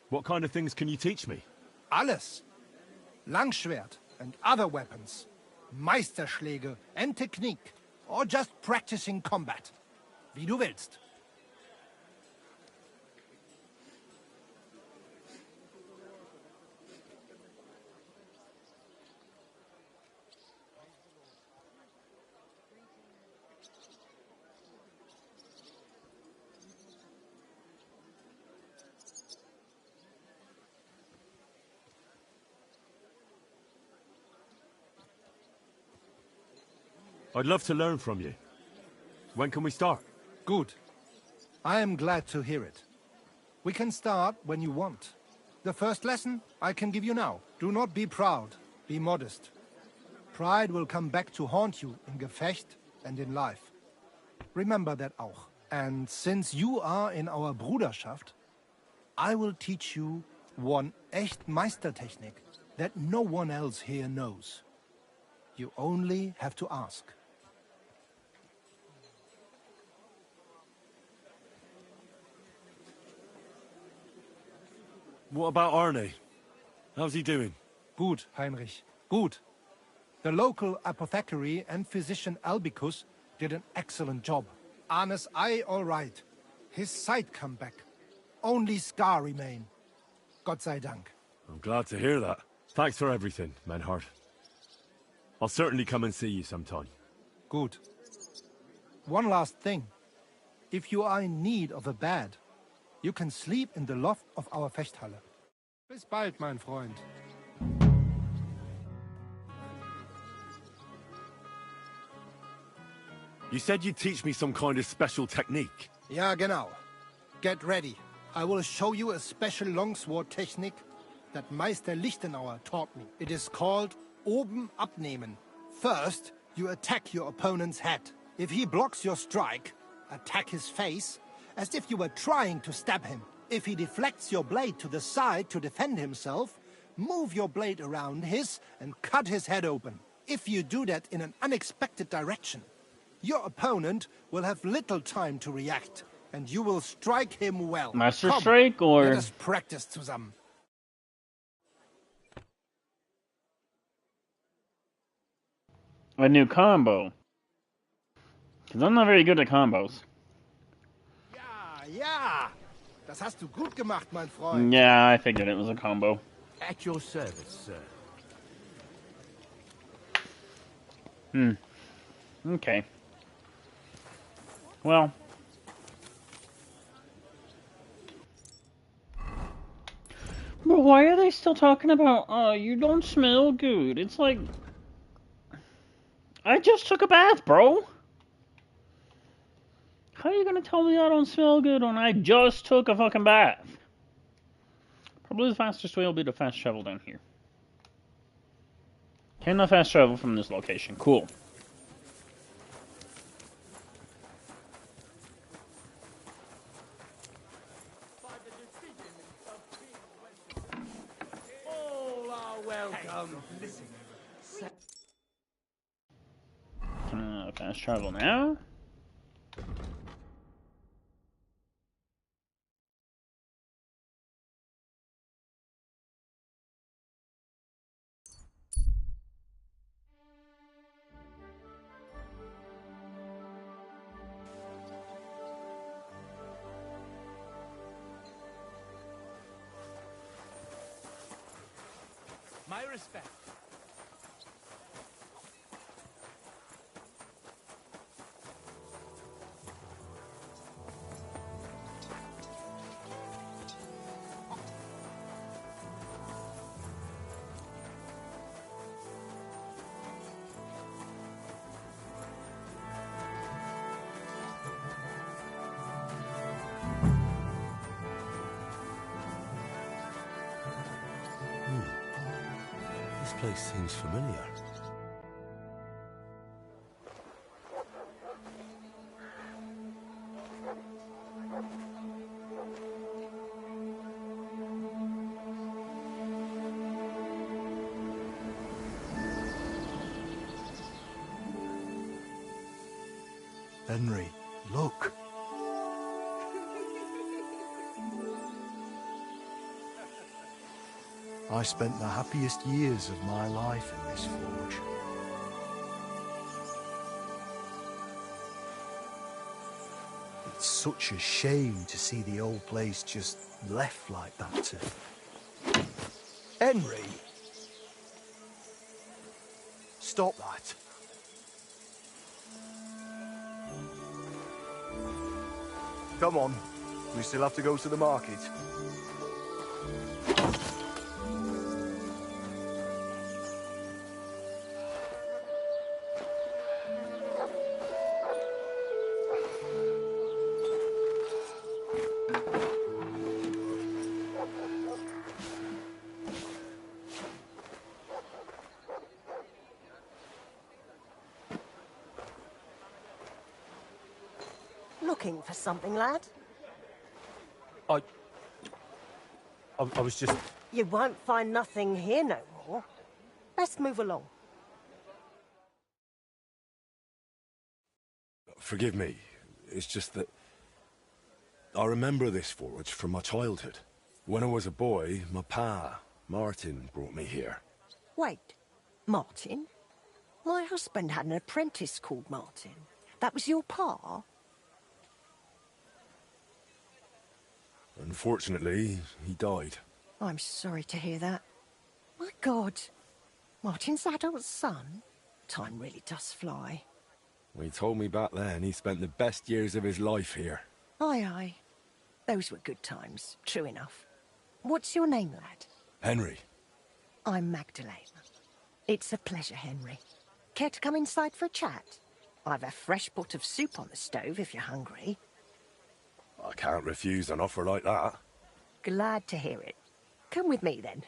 What kind of things can you teach me?
Alles. Langschwert and other weapons. Meisterschläge and technique. Or just practicing combat. Wie du willst.
I'd love to learn from you. When can we start?
Good. I am glad to hear it. We can start when you want. The first lesson I can give you now. Do not be proud. Be modest. Pride will come back to haunt you in Gefecht and in life. Remember that auch. And since you are in our Bruderschaft, I will teach you one echt Meistertechnik that no one else here knows. You only have to ask.
What about Arne? How's he doing?
Good, Heinrich. Good. The local apothecary and physician Albicus did an excellent job. Arne's eye all right. His sight come back. Only scar remain. Gott sei Dank.
I'm glad to hear that. Thanks for everything, Menhard. I'll certainly come and see you sometime.
Good. One last thing. If you are in need of a bed, you can sleep in the loft of our Fechthalle. Bis bald, mein Freund.
You said you'd teach me some kind of special technique.
Ja, genau. Get ready. I will show you a special longsword technique that Meister Lichtenauer taught me. It is called oben abnehmen. First, you attack your opponent's head. If he blocks your strike, attack his face as if you were trying to stab him. If he deflects your blade to the side to defend himself, move your blade around his and cut his head open. If you do that in an unexpected direction, your opponent will have little time to react, and you will strike him well.
Master
Come,
Strike or...
let us practice zusammen.
A new combo. Because I'm not very good at combos.
Ja, das hast du gut gemacht, mein Freund.
Yeah, I figured it was a combo.
At your service, sir.
Okay. Well. But why are they still talking about, you don't smell good? It's like... I just took a bath, bro. How are you gonna tell me I don't smell good when I just took a fucking bath? Probably the fastest way will be to fast travel down here. Can I fast travel from this location? Cool.
All are welcome.
Can I fast travel now?
My respect.
This place seems familiar.
Henry, look.
I spent the happiest years of my life in this forge. It's such a shame to see the old place just left like that to... Henry! Stop that. Come on, we still have to go to the market.
Looking for something, lad?
I was just...
You won't find nothing here no more. Let's move along.
Forgive me. It's just that... I remember this forge from my childhood. When I was a boy, my pa, Martin, brought me here.
Wait, Martin? My husband had an apprentice called Martin. That was your pa?
Unfortunately, he died.
I'm sorry to hear that. My God, Martin's adult son? Time really does fly.
He told me back then he spent the best years of his life here.
Aye, aye. Those were good times, true enough. What's your name, lad?
Henry.
I'm Magdalene. It's a pleasure, Henry. Care to come inside for a chat? I've a fresh pot of soup on the stove if you're hungry.
I can't refuse an offer like that.
Glad to hear it. Come with me, then.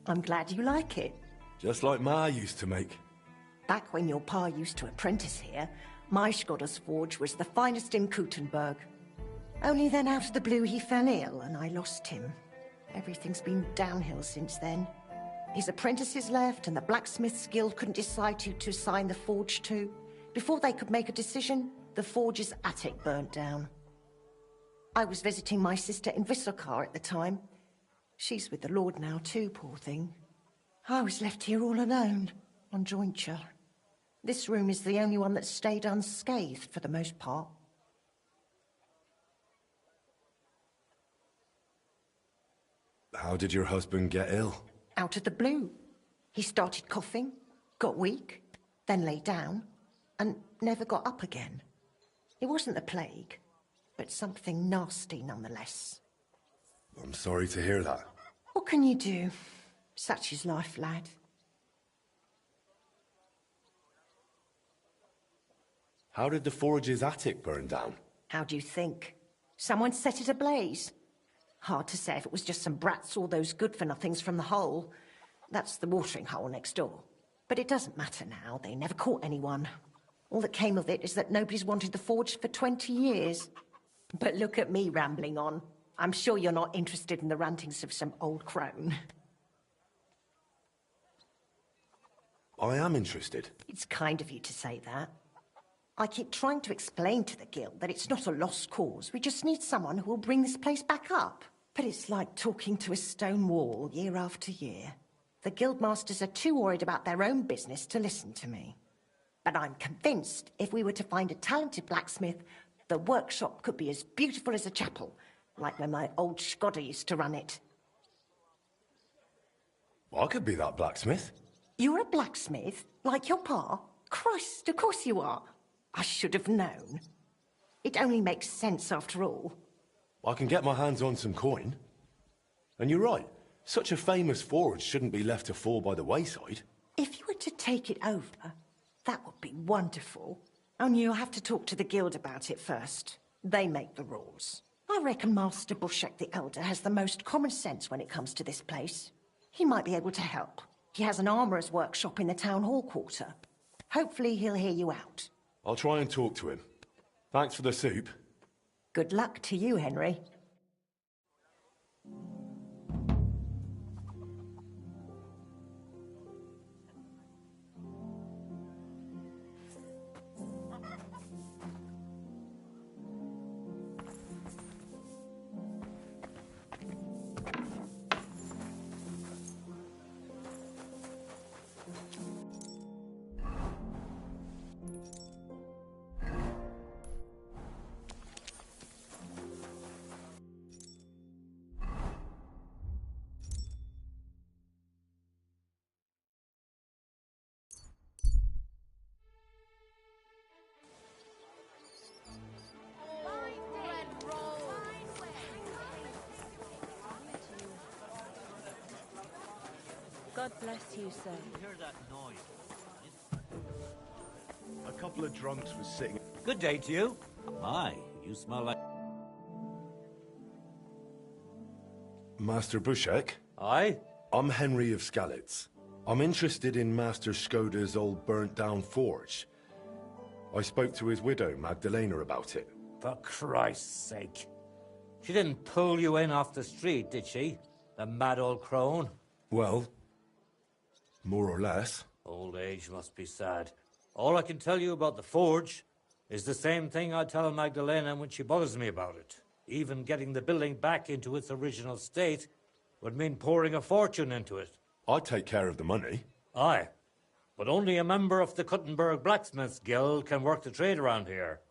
I'm glad you like it.
Just like Ma used to make.
Back when your pa used to apprentice here, my Skodder's forge was the finest in Kuttenberg. Only then out of the blue he fell ill and I lost him. Everything's been downhill since then. His apprentices left and the blacksmith's guild couldn't decide who to assign the forge to. Before they could make a decision, the forge's attic burnt down. I was visiting my sister in Visselkar at the time. She's with the Lord now too, poor thing. I was left here all alone, on jointure. This room is the only one that stayed unscathed for the most part.
How did your husband get ill?
Out of the blue. He started coughing, got weak, then lay down, and never got up again. It wasn't the plague, but something nasty nonetheless.
I'm sorry to hear that.
What can you do? Such is life, lad.
How did the forge's attic burn down?
How do you think? Someone set it ablaze. Hard to say if it was just some brats or those good-for-nothings from the hole. That's the watering hole next door. But it doesn't matter now. They never caught anyone. All that came of it is that nobody's wanted the forge for 20 years. But look at me rambling on. I'm sure you're not interested in the rantings of some old crone.
I am interested.
It's kind of you to say that. I keep trying to explain to the guild that it's not a lost cause. We just need someone who will bring this place back up. But it's like talking to a stone wall year after year. The guildmasters are too worried about their own business to listen to me. But I'm convinced if we were to find a talented blacksmith, the workshop could be as beautiful as a chapel, like when my old Skodder used to run it.
I could be that blacksmith.
You're a blacksmith? Like your pa? Christ, of course you are. I should have known. It only makes sense after all.
I can get my hands on some coin. And you're right. Such a famous forge shouldn't be left to fall by the wayside.
If you were to take it over, that would be wonderful. Only you'll have to talk to the guild about it first. They make the rules. I reckon Master Bushek the Elder has the most common sense when it comes to this place. He might be able to help. He has an armourer's workshop in the town hall quarter. Hopefully he'll hear you out.
I'll try and talk to him. Thanks for the soup.
Good luck to you, Henry.
God bless you, sir.
You hear that noise?
A couple of drunks was sitting...
Good day to you. My, you smell like...
Master Bushek?
Aye?
I'm Henry of Skalitz. I'm interested in Master Skoda's old burnt-down forge. I spoke to his widow, Magdalena, about it.
For Christ's sake. She didn't pull you in off the street, did she? The mad old crone?
Well, more or less.
Old age must be sad. All I can tell you about the forge is the same thing I tell Magdalena when she bothers me about it. Even getting the building back into its original state would mean pouring a fortune into it.
I'd take care of the money.
Aye, but only a member of the Kuttenberg Blacksmiths Guild can work the trade around here.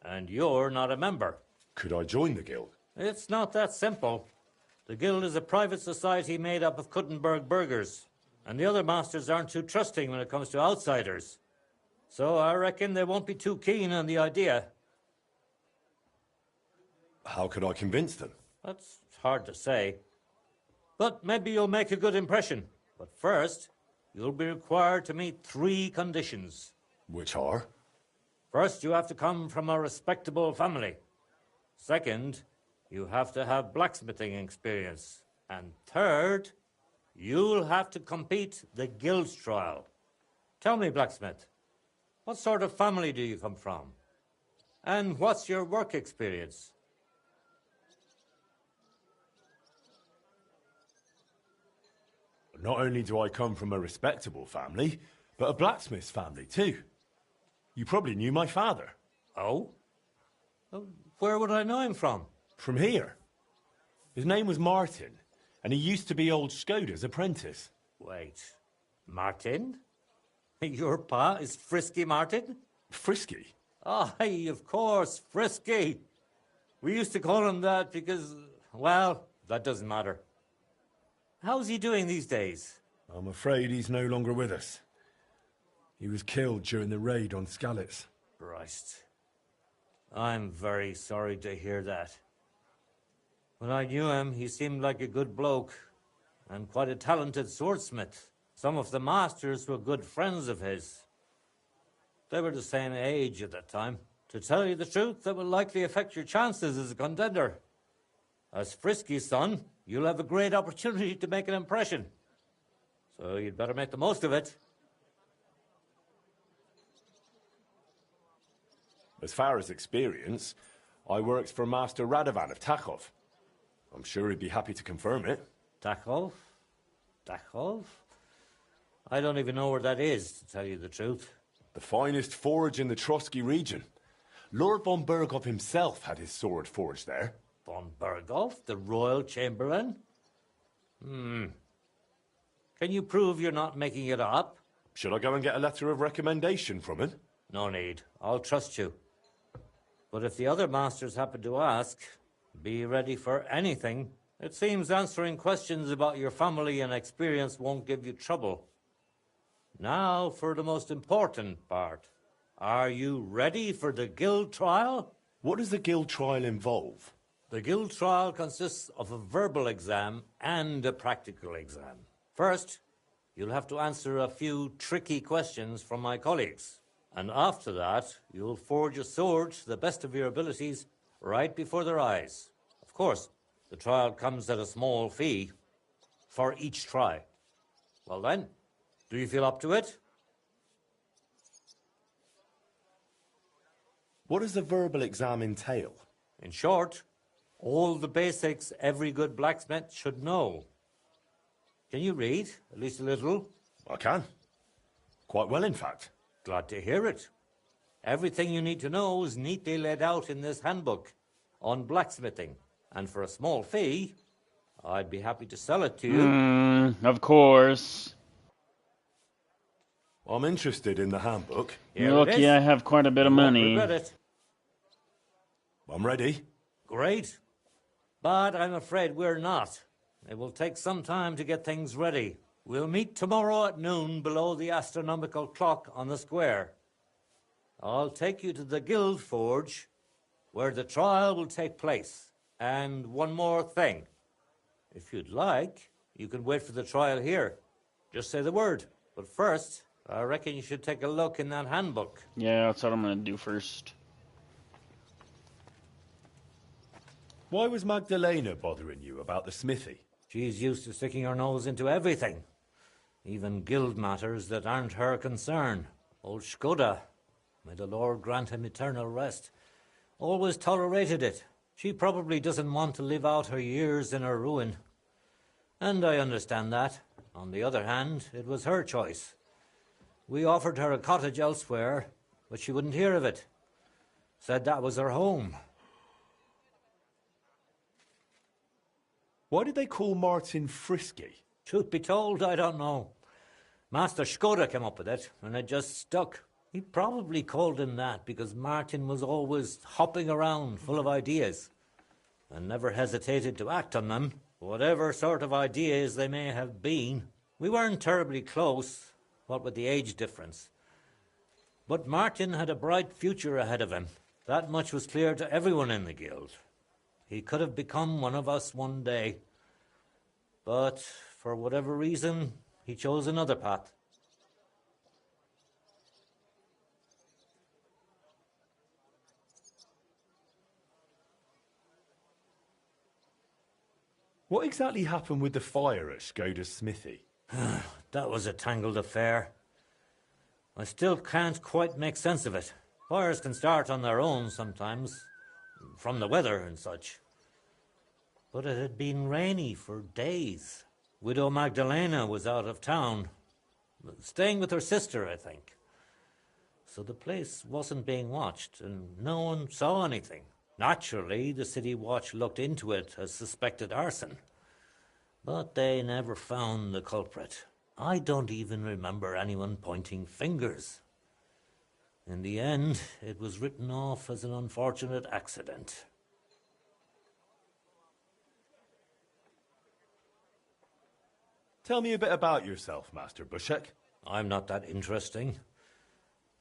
And you're not a member.
Could I join the guild?
It's not that simple. The guild is a private society made up of Kuttenberg burghers, and the other masters aren't too trusting when it comes to outsiders. So I reckon they won't be too keen on the idea.
How could I convince them?
That's hard to say. But maybe you'll make a good impression. But first, you'll be required to meet 3 conditions.
Which are?
First, you have to come from a respectable family. Second, you have to have blacksmithing experience. And third, you'll have to compete the guild trial. Tell me, blacksmith, what sort of family do you come from? And what's your work experience?
Not only do I come from a respectable family, but a blacksmith's family too. You probably knew my father.
Oh? Where would I know him from?
From here. His name was Martin, and he used to be old Skoda's apprentice.
Wait, Martin? Your pa is Frisky Martin?
Frisky?
Aye, of course, Frisky. We used to call him that because, well, that doesn't matter. How's he doing these days?
I'm afraid he's no longer with us. He was killed during the raid on Skalitz.
Christ. I'm very sorry to hear that. When I knew him, he seemed like a good bloke and quite a talented swordsmith. Some of the masters were good friends of his. They were the same age at that time. To tell you the truth, that will likely affect your chances as a contender. As Frisky's son, you'll have a great opportunity to make an impression. So you'd better make the most of it.
As far as experience, I worked for Master Radovan of Tachov. I'm sure he'd be happy to confirm it.
Tachov? Tachov? I don't even know where that is, to tell you the truth.
The finest forge in the Trotsky region. Lord von Berghoff himself had his sword forged there.
Von Berghoff, the royal chamberlain? Can you prove you're not making it up?
Should I go and get a letter of recommendation from him?
No need. I'll trust you. But if the other masters happen to ask, be ready for anything. It seems answering questions about your family and experience won't give you trouble. Now for the most important part. Are you ready for the guild trial?
What does the guild trial involve?
The guild trial consists of a verbal exam and a practical exam. First, you'll have to answer a few tricky questions from my colleagues. And after that, you'll forge a sword to the best of your abilities right before their eyes. Of course, the trial comes at a small fee for each try. Well then, do you feel up to it?
What does the verbal exam entail?
In short, all the basics every good blacksmith should know. Can you read, at least a little?
I can. Quite well, in fact.
Glad to hear it. Everything you need to know is neatly laid out in this handbook on blacksmithing. And for a small fee, I'd be happy to sell it to you.
Of course.
I'm interested in the handbook.
You're lucky I have quite a bit of money.
Regret it.
I'm ready.
Great. But I'm afraid we're not. It will take some time to get things ready. We'll meet tomorrow at noon below the astronomical clock on the square. I'll take you to the Guild Forge, where the trial will take place. And one more thing. If you'd like, you can wait for the trial here. Just say the word. But first, I reckon you should take a look in that handbook.
Yeah, that's what I'm going to do first.
Why was Magdalena bothering you about the smithy?
She's used to sticking her nose into everything. Even guild matters that aren't her concern. Old Skoda. May the Lord grant him eternal rest, always tolerated it. She probably doesn't want to live out her years in her ruin. And I understand that. On the other hand, it was her choice. We offered her a cottage elsewhere, but she wouldn't hear of it. Said that was her home.
Why did they call Martin Frisky?
Truth be told, I don't know. Master Skoda came up with it, and it just stuck. He probably called him that because Martin was always hopping around full of ideas and never hesitated to act on them, whatever sort of ideas they may have been. We weren't terribly close, what with the age difference. But Martin had a bright future ahead of him. That much was clear to everyone in the guild. He could have become one of us one day. But for whatever reason, he chose another path.
What exactly happened with the fire at Skoda's smithy?
That was a tangled affair. I still can't quite make sense of it. Fires can start on their own sometimes, from the weather and such. But it had been rainy for days. Widow Magdalena was out of town, staying with her sister, I think. So the place wasn't being watched, and no one saw anything. Naturally, the city watch looked into it as suspected arson. But they never found the culprit. I don't even remember anyone pointing fingers. In the end, it was written off as an unfortunate accident.
Tell me a bit about yourself, Master Bushek.
I'm not that interesting.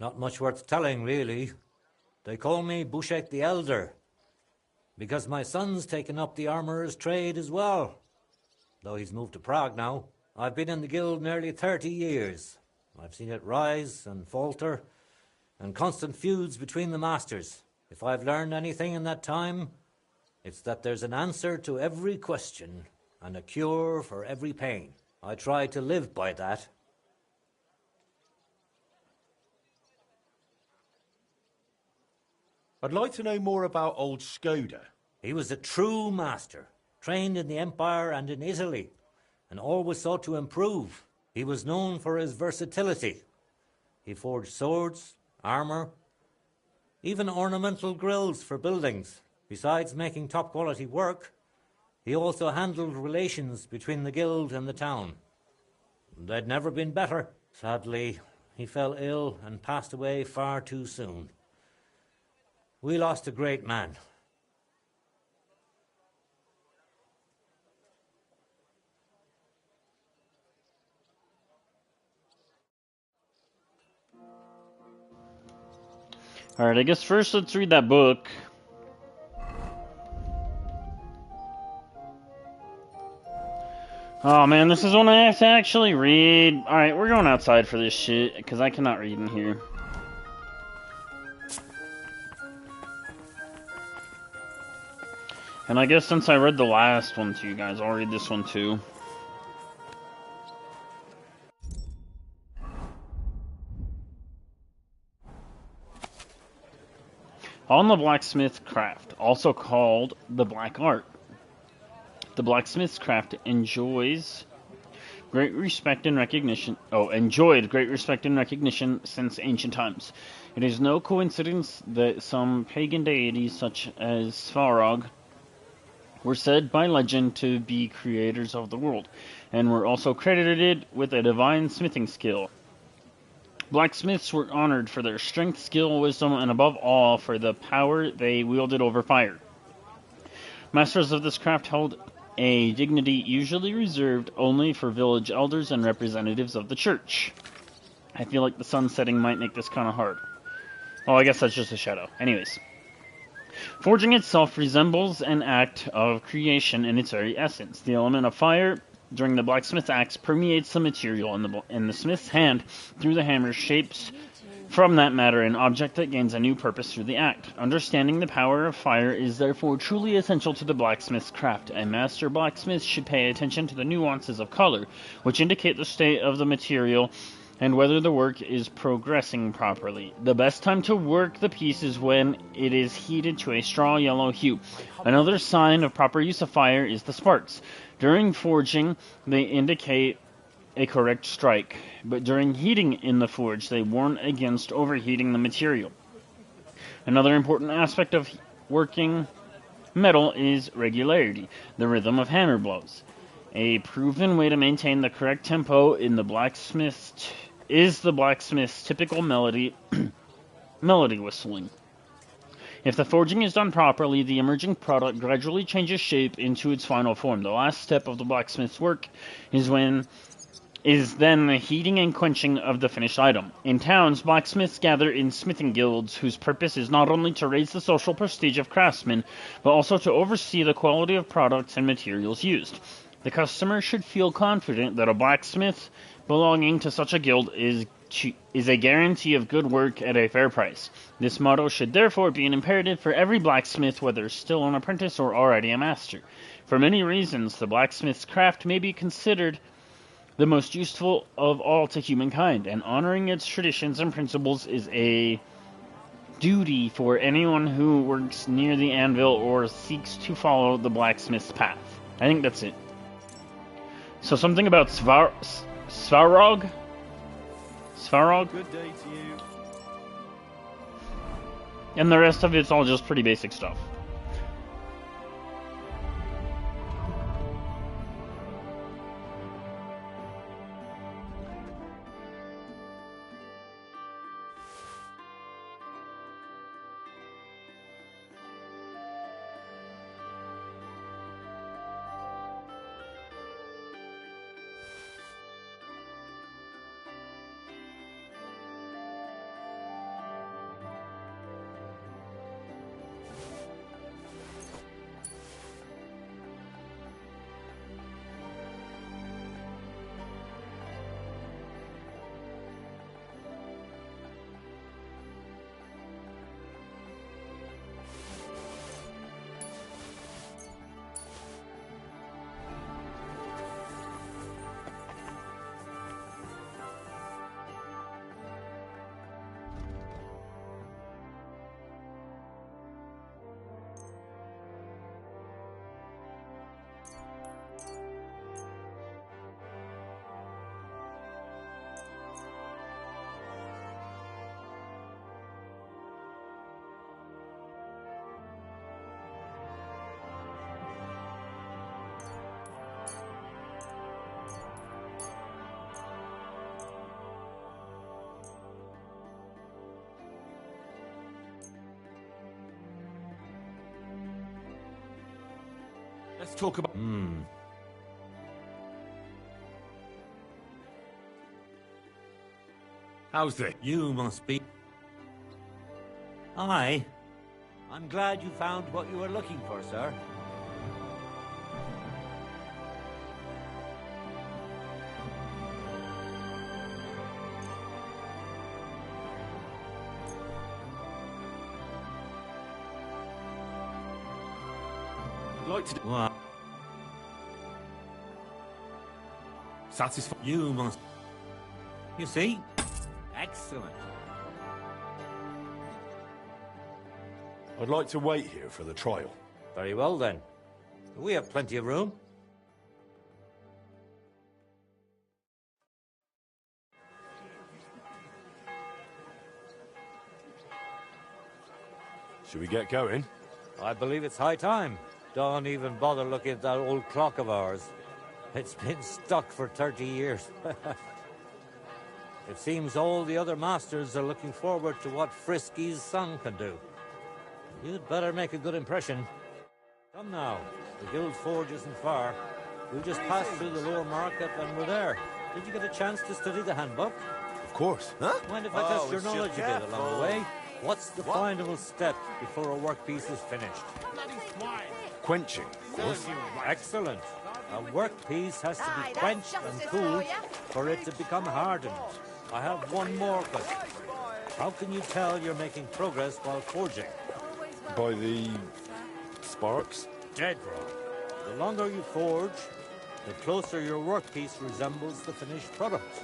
Not much worth telling, really. They call me Bushek the Elder, because my son's taken up the armourer's trade as well. Though he's moved to Prague now. I've been in the guild nearly 30 years. I've seen it rise and falter, and constant feuds between the masters. If I've learned anything in that time, it's that there's an answer to every question and a cure for every pain. I try to live by that.
I'd like to know more about old Skoda.
He was a true master, trained in the Empire and in Italy, and always sought to improve. He was known for his versatility. He forged swords, armour, even ornamental grills for buildings. Besides making top-quality work, he also handled relations between the guild and the town. They'd never been better. Sadly, he fell ill and passed away far too soon. We lost a great man.
Alright, I guess first let's read that book. Oh man, this is one I have to actually read. Alright, we're going outside for this shit, because I cannot read in here. And I guess since I read the last one to you guys, I'll read this one too. On the blacksmith craft, also called the black art. The blacksmith's craft enjoyed great respect and recognition since ancient times. It is no coincidence that some pagan deities such as Svarog were said by legend to be creators of the world, and were also credited with a divine smithing skill. Blacksmiths were honored for their strength, skill, wisdom, and above all, for the power they wielded over fire. Masters of this craft held a dignity usually reserved only for village elders and representatives of the church. I feel like the sun setting might make this kind of hard. Oh, I guess that's just a shadow. Anyways. Forging itself resembles an act of creation in its very essence. The element of fire during the blacksmith's axe permeates the material in the smith's hand through the hammer, shapes from that matter an object that gains a new purpose through the act. Understanding the power of fire is therefore truly essential to the blacksmith's craft. A master blacksmith should pay attention to the nuances of color, which indicate the state of the material and whether the work is progressing properly. The best time to work the piece is when it is heated to a straw yellow hue. Another sign of proper use of fire is the sparks. During forging, they indicate a correct strike, but during heating in the forge, they warn against overheating the material. Another important aspect of working metal is regularity, the rhythm of hammer blows. A proven way to maintain the correct tempo in the blacksmith's typical melody whistling. If the forging is done properly, the emerging product gradually changes shape into its final form. The last step of the blacksmith's work is then the heating and quenching of the finished item. In towns, blacksmiths gather in smithing guilds whose purpose is not only to raise the social prestige of craftsmen, but also to oversee the quality of products and materials used. The customer should feel confident that a blacksmith belonging to such a guild is a guarantee of good work at a fair price. This motto should therefore be an imperative for every blacksmith, whether still an apprentice or already a master. For many reasons, the blacksmith's craft may be considered the most useful of all to humankind, and honoring its traditions and principles is a duty for anyone who works near the anvil or seeks to follow the blacksmith's path. I think that's it. So something about Svarog? Svarog?
Good day to you.
And the rest of it's all just pretty basic stuff.
Let's talk about... How's it?
You must be... Aye. I'm glad you found what you were looking for, sir.
I'd like to do...
What?
Satisfied?
You must... You see? Excellent.
I'd like to wait here for the trial.
Very well, then. We have plenty of room.
Should we get going?
I believe it's high time. Don't even bother looking at that old clock of ours. It's been stuck for 30 years. It seems all the other masters are looking forward to what Frisky's son can do. You'd better make a good impression. Come now, the guild forge isn't far. We'll just pass through the lower market and we're there. Did you get a chance to study the handbook?
Of course. Huh?
Mind if I test your knowledge a bit along the way? What's the final step before a workpiece is finished?
Quenching, of course.
Excellent. A workpiece has to be quenched and cooled for it to become hardened. I have one more question. How can you tell you're making progress while forging?
By the... sparks?
Dead wrong. The longer you forge, the closer your workpiece resembles the finished product.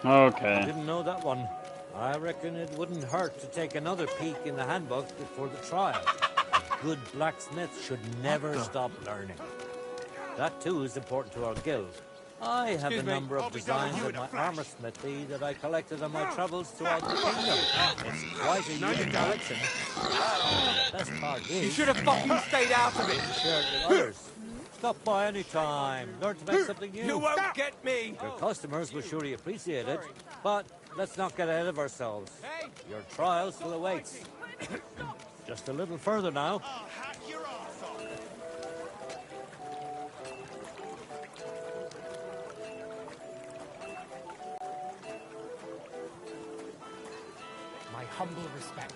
Okay.
I didn't know that one. I reckon it wouldn't hurt to take another peek in the handbook before the trial. A good blacksmith should never stop learning. That too is important to our guild. I have a number of designs of my armor smithy that I collected on my travels throughout the kingdom. It's quite a unique collection. The best part is...
You should have fucking stayed out of it!
Share it with others. Stop by any time. Learn to make something new.
You won't get me!
Your customers will surely appreciate it, but let's not get ahead of ourselves. Your trial still awaits. Just a little further now.
My humble respect.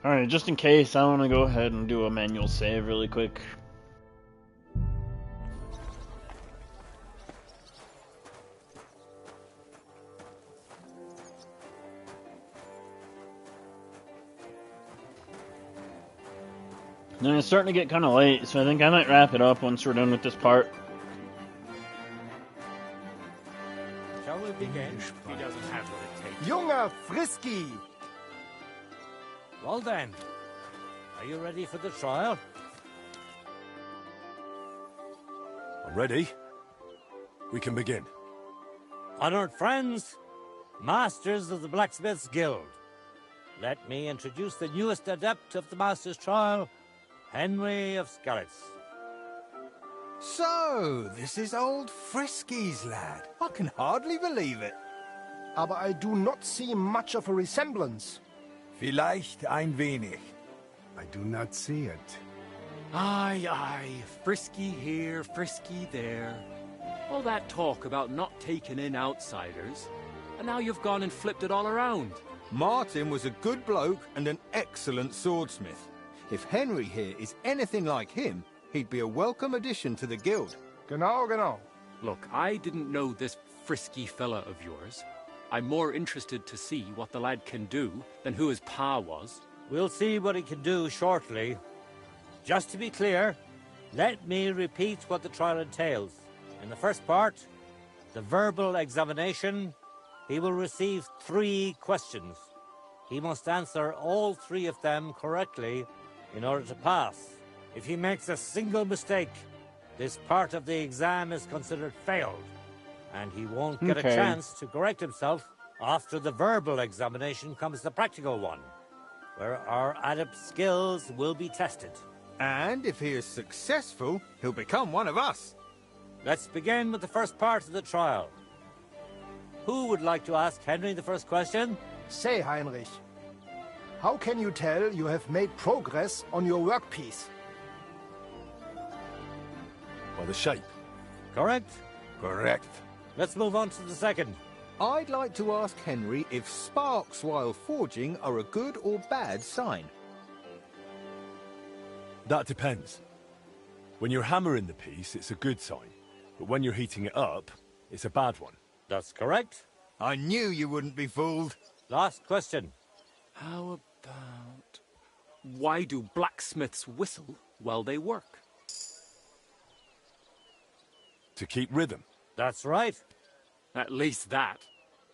Alright, just in case, I want to go ahead and do a manual save really quick. Now it's starting to get kind of late, so I think I might wrap it up once we're done with this part.
Shall we begin?
He doesn't have what it takes.
Junger Frisky!
Well then, are you ready for the trial?
I'm ready. We can begin.
Honored friends, masters of the Blacksmiths Guild, let me introduce the newest adept of the Master's Trial, Henry of Skalitz.
So, this is old Frisky's lad. I can hardly believe it.
Aber I do not see much of a resemblance.
Vielleicht ein wenig.
I do not see it.
Aye, aye. Frisky here, frisky there. All that talk about not taking in outsiders, and now you've gone and flipped it all around.
Martin was a good bloke and an excellent swordsmith. If Henry here is anything like him, he'd be a welcome addition to the guild.
Genau, genau.
Look, I didn't know this frisky fella of yours. I'm more interested to see what the lad can do than who his pa was.
We'll see what he can do shortly. Just to be clear, let me repeat what the trial entails. In the first part, the verbal examination, he will receive 3 questions. He must answer all 3 of them correctly in order to pass. If he makes a single mistake, this part of the exam is considered failed, and he won't get a chance to correct himself. After the verbal examination comes the practical one, where our adept skills will be tested.
And if he is successful, he'll become one of us.
Let's begin with the first part of the trial. Who would like to ask Henry the first question?
Say, Heinrich, how can you tell you have made progress on your workpiece?
By the shape.
Correct?
Correct.
Let's move on to the second.
I'd like to ask Henry if sparks while forging are a good or bad sign.
That depends. When you're hammering the piece, it's a good sign. But when you're heating it up, it's a bad one.
That's correct.
I knew you wouldn't be fooled.
Last question.
How about... why do blacksmiths whistle while they work?
To keep rhythm.
That's right.
At least that.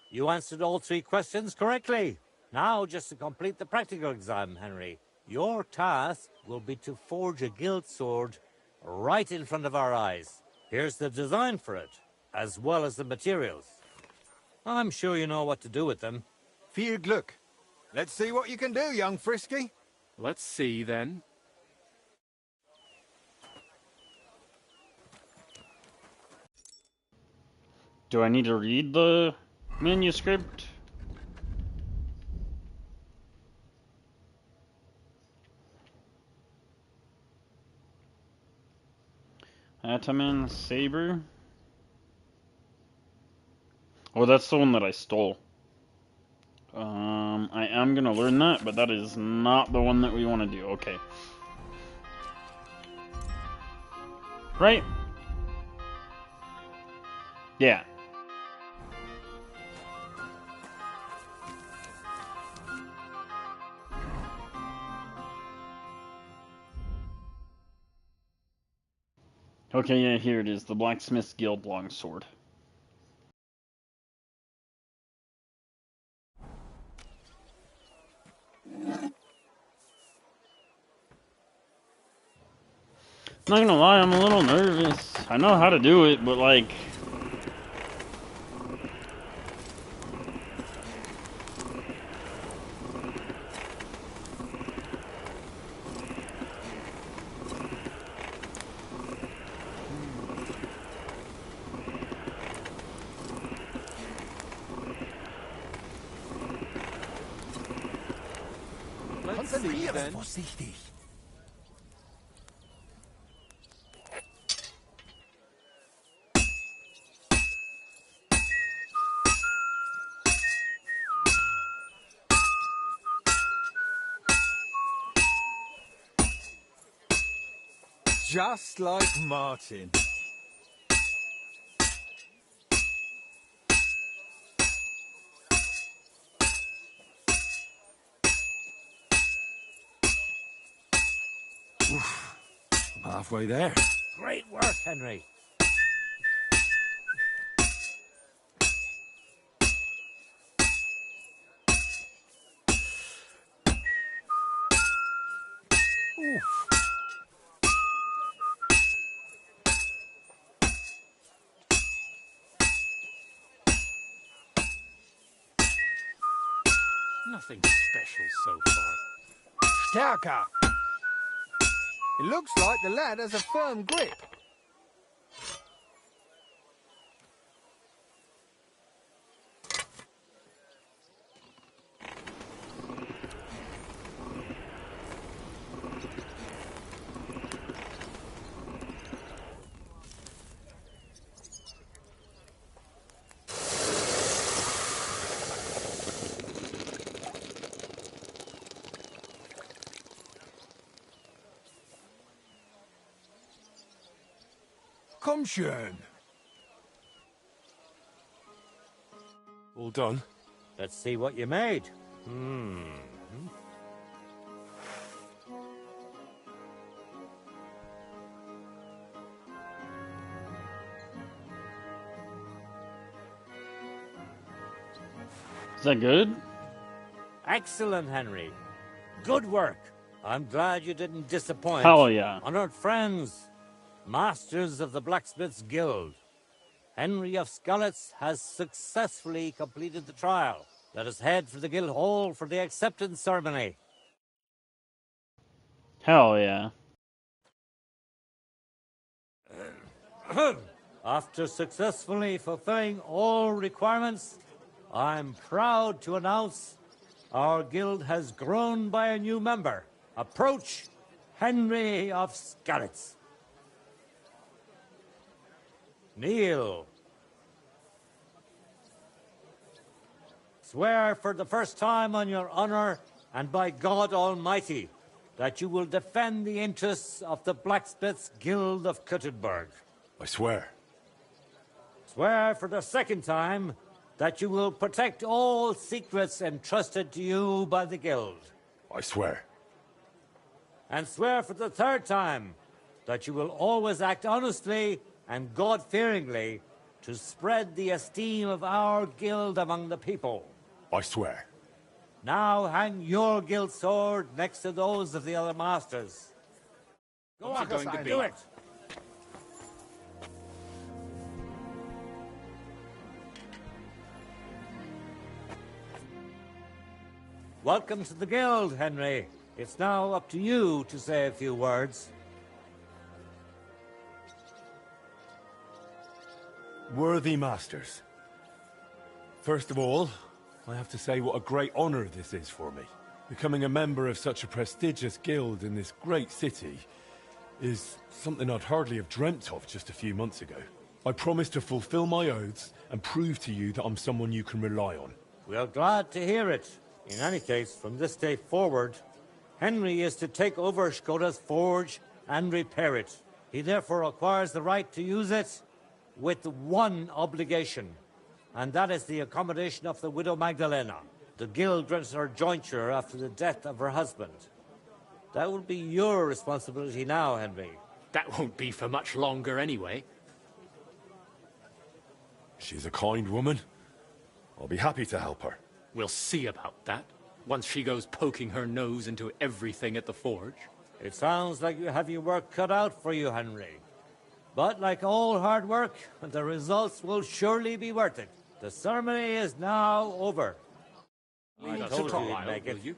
You answered all 3 questions correctly. Now, just to complete the practical exam, Henry, your task will be to forge a guild sword right in front of our eyes. Here's the design for it, as well as the materials. I'm sure you know what to do with them.
Viel Glück. Let's see what you can do, young Frisky.
Let's see, then.
Do I need to read the manuscript? Ataman Saber? Oh, that's the one that I stole. I am gonna learn that, but that is not the one that we want to do. Okay. Right. Yeah. Okay, yeah, here it is. The Blacksmith's Guild longsword. Not gonna lie, I'm a little nervous. I know how to do it, but like...
Konzentrieren, vorsichtig. Just like Martin.
Oof. I'm halfway there.
Great work, Henry.
Oof.
Nothing special so far.
Stärker. It looks like the lad has a firm grip. Komm schön.
All done?
Let's see what you made.
Is that good?
Excellent, Henry. Good work. I'm glad you didn't disappoint.
Hell yeah.
Honored friends, masters of the Blacksmith's Guild, Henry of Skalitz has successfully completed the trial. Let us head for the guild hall for the acceptance ceremony.
Hell yeah.
After successfully fulfilling all requirements, I'm proud to announce our guild has grown by a new member. Approach Henry of Skalitz. Kneel. Swear for the first time on your honor and by God Almighty that you will defend the interests of the Blacksmith's Guild of Kuttenberg.
I swear.
Swear for the second time that you will protect all secrets entrusted to you by the Guild.
I swear.
And swear for the third time that you will always act honestly and God-fearingly to spread the esteem of our guild among the people.
I swear.
Now hang your guild sword next to those of the other masters. Go on, do it. Welcome to the guild, Henry. It's now up to you to say a few words.
Worthy masters. First of all, I have to say what a great honor this is for me. Becoming a member of such a prestigious guild in this great city is something I'd hardly have dreamt of just a few months ago. I promise to fulfill my oaths and prove to you that I'm someone you can rely on.
We are glad to hear it. In any case, from this day forward, Henry is to take over Skoda's forge and repair it. He therefore acquires the right to use it with one obligation, and that is the accommodation of the widow Magdalena. The guild grants her jointure after the death of her husband. That will be your responsibility now, Henry.
That won't be for much longer anyway.
She's a kind woman. I'll be happy to help her.
We'll see about that, once she goes poking her nose into everything at the forge.
It sounds like you have your work cut out for you, Henry. But like all hard work, the results will surely be worth it. The ceremony is now over. I told you you'd make it.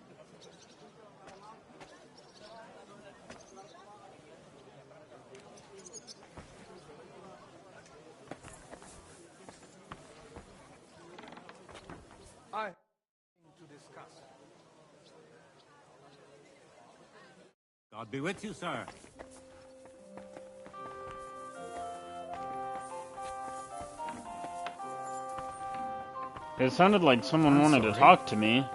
To discuss.
God be with you, sir.
It sounded like someone wanted to talk to me.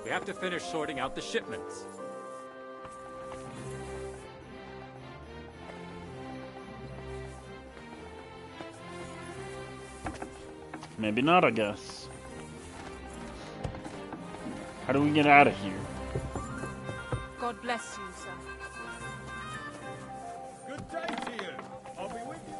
We have to finish sorting out the shipments.
Maybe not, I guess. How do we get out of here?
God bless you, sir.
Good day to you. I'll be with you.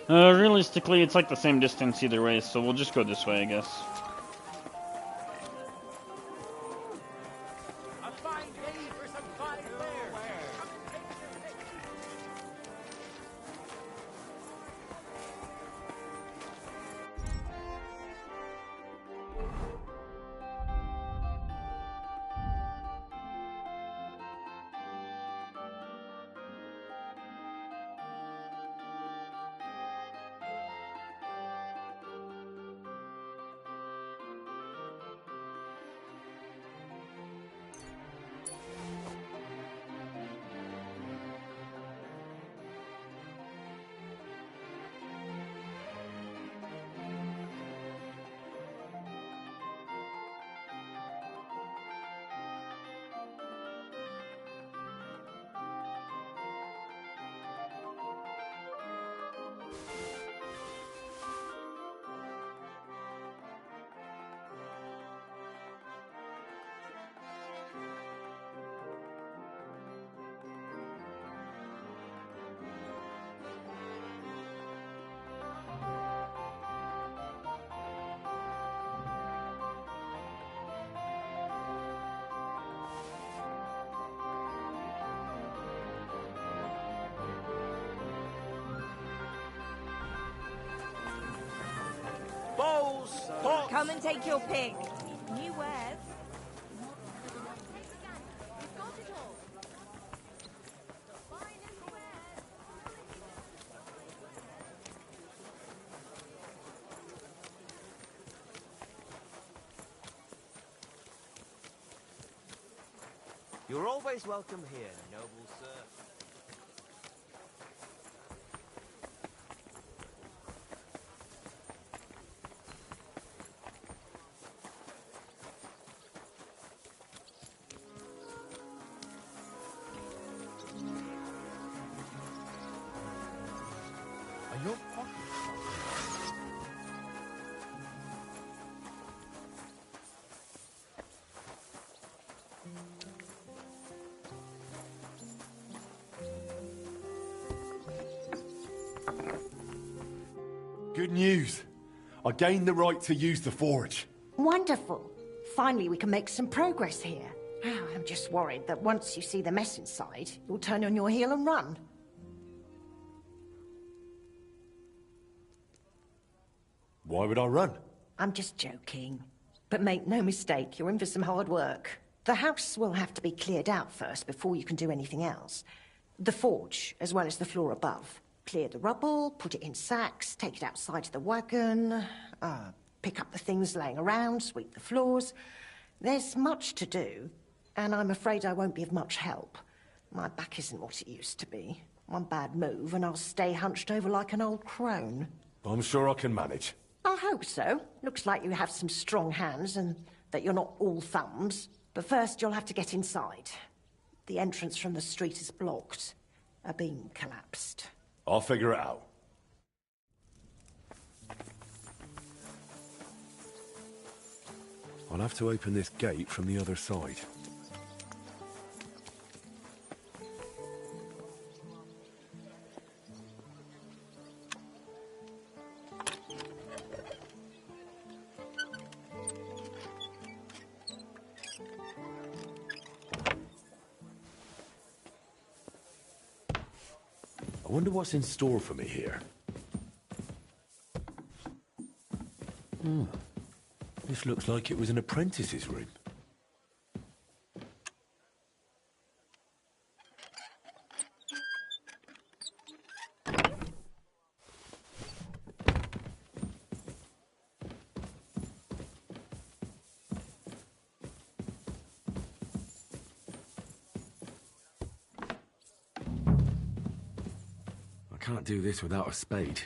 Realistically, it's like the same distance either way, so we'll just go this way, I guess.
A fine day for some fine fare.
Bowls, pots. Come and take your pick. New wares.
You're always welcome here, noble sir.
Are your pockets?
Good news. I gained the right to use the forge.
Wonderful. Finally, we can make some progress here. I'm just worried that once you see the mess inside, you'll turn on your heel and run.
Why would I run?
I'm just joking. But make no mistake, you're in for some hard work. The house will have to be cleared out first before you can do anything else. The forge, as well as the floor above. Clear the rubble, put it in sacks, take it outside to the wagon, pick up the things laying around, sweep the floors. There's much to do, and I'm afraid I won't be of much help. My back isn't what it used to be. One bad move, and I'll stay hunched over like an old crone.
I'm sure I can manage.
I hope so. Looks like you have some strong hands, and that you're not all thumbs. But first, you'll have to get inside. The entrance from the street is blocked. A beam collapsed.
I'll figure it out. I'll have to open this gate from the other side. I wonder what's in store for me here. This looks like it was an apprentice's room. I can't do this without a spade.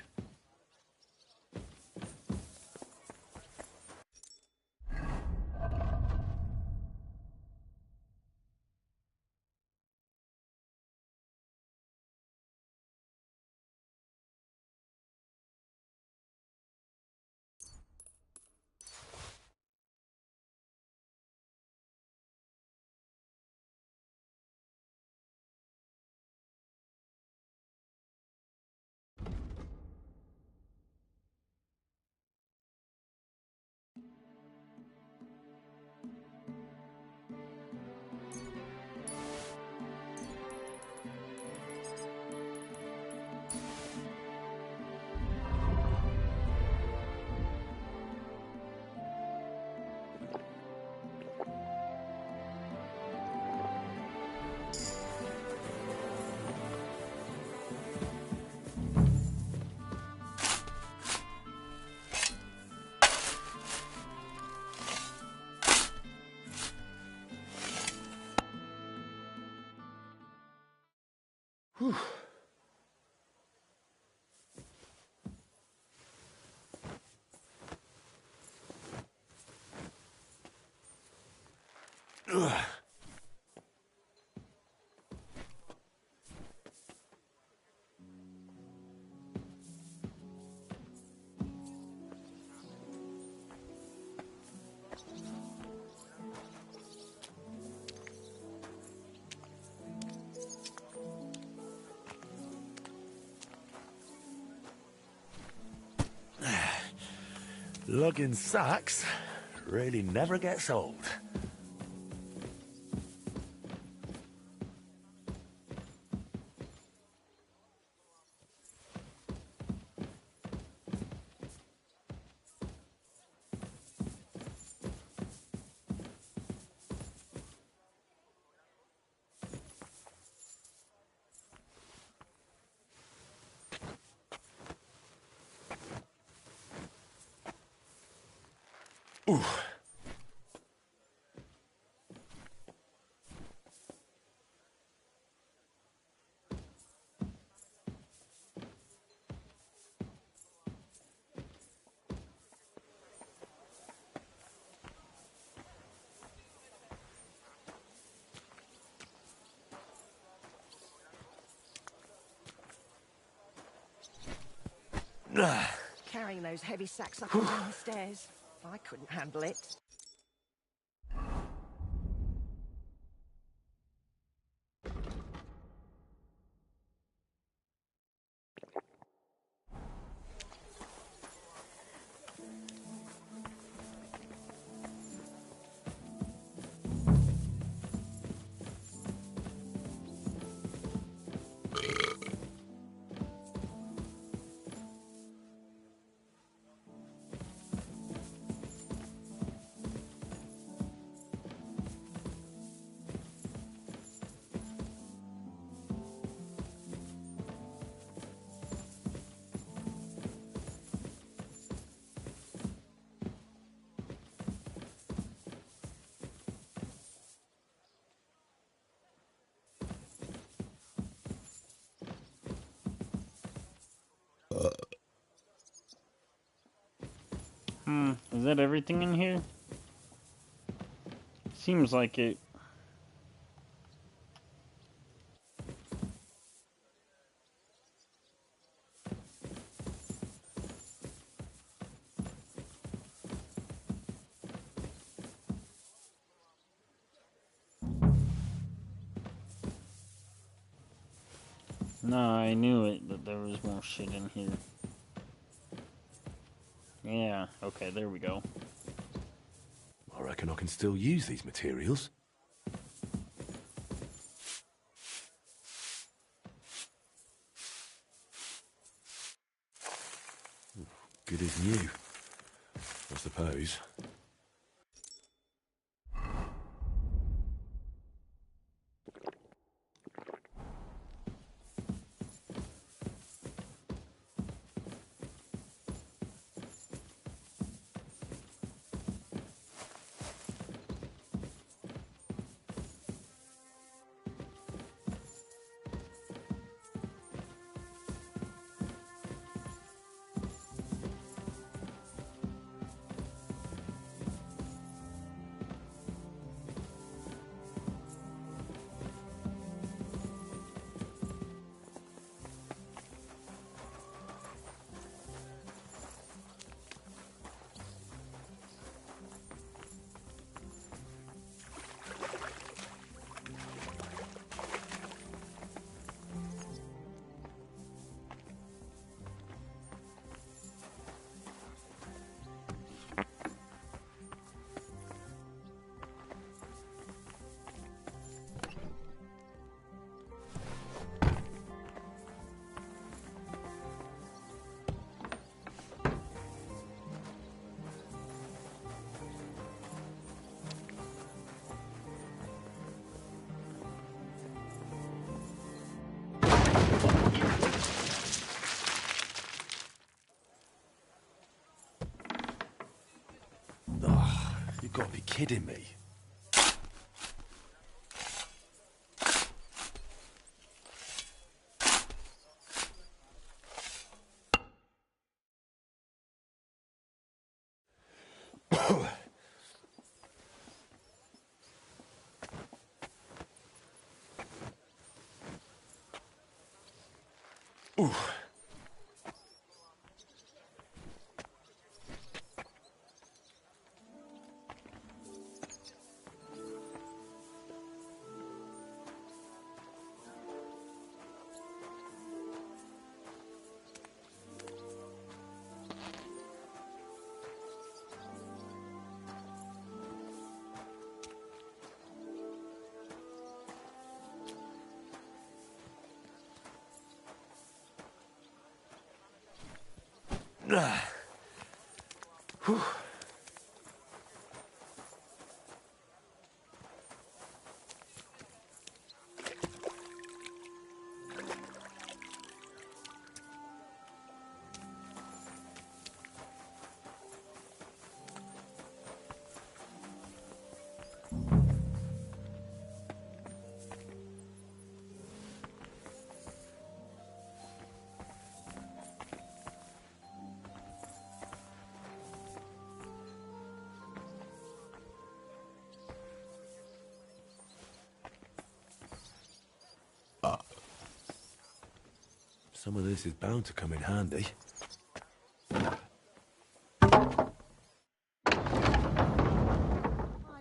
Whew. Ugh. Lugging sacks really never gets old. Ooh.
Carrying those heavy sacks up and down the stairs. I couldn't handle it.
Is that everything in here? Seems like it. No, I knew it, that there was more shit in here. Yeah, okay, there we go.
I reckon I can still use these materials. Good as new, I suppose. You've got to be kidding me. Ooh. Whew. Some of this is bound to come in handy.
My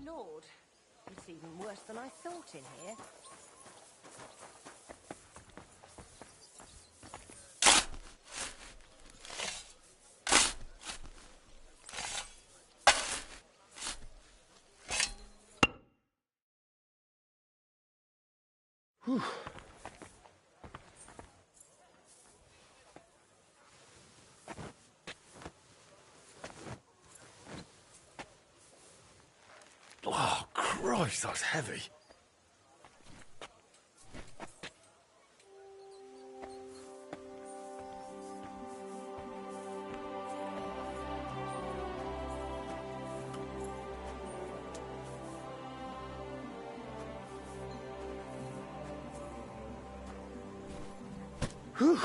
lord, it's even worse than I thought in here.
Whew. Oh, Christ, that's heavy. Whew.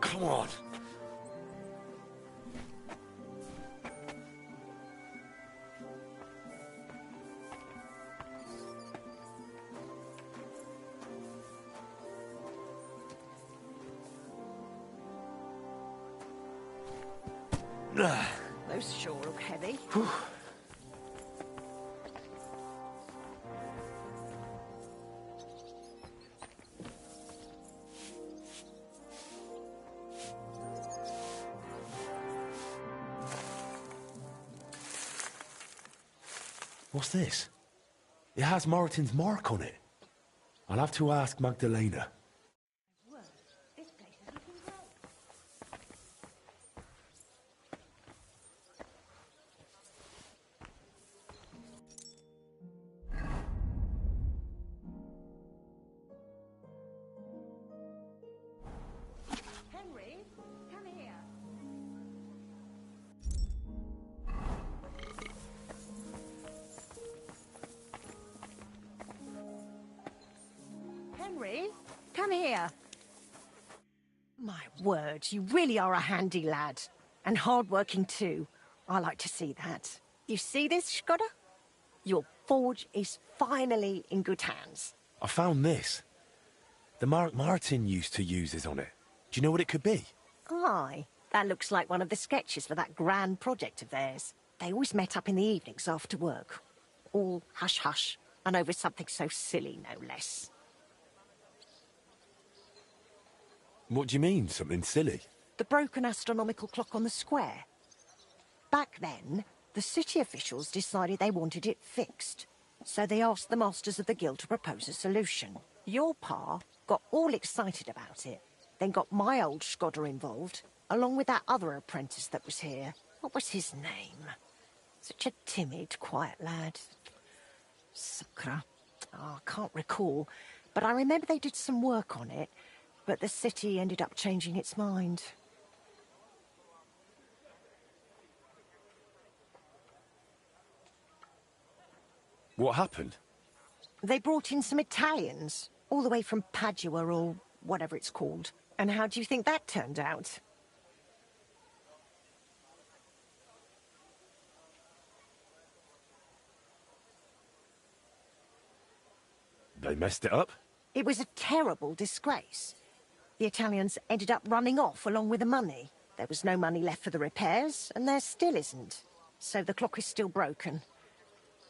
come on.
Those sure look heavy.
What's this? It has Martin's mark on it. I'll have to ask Magdalena.
Henry, come here. Henry, come here. My word, you really are a handy lad. And hard-working too. I like to see that. You see this, Skoda? Your forge is finally in good hands.
I found this. The mark Martin used to use is on it. Do you know what it could be?
Aye, that looks like one of the sketches for that grand project of theirs. They always met up in the evenings after work. All hush-hush, and over something so silly, no less.
What do you mean, something silly?
The broken astronomical clock on the square. Back then, the city officials decided they wanted it fixed. So they asked the masters of the guild to propose a solution. Your pa got all excited about it, then got my old Skoda involved, along with that other apprentice that was here. What was his name? Such a timid, quiet lad. Sakra. Oh, I can't recall, but I remember they did some work on it, but the city ended up changing its mind.
What happened?
They brought in some Italians, all the way from Padua or whatever it's called. And how do you think that turned out?
They messed it up?
It was a terrible disgrace. The Italians ended up running off along with the money. There was no money left for the repairs, and there still isn't. So the clock is still broken.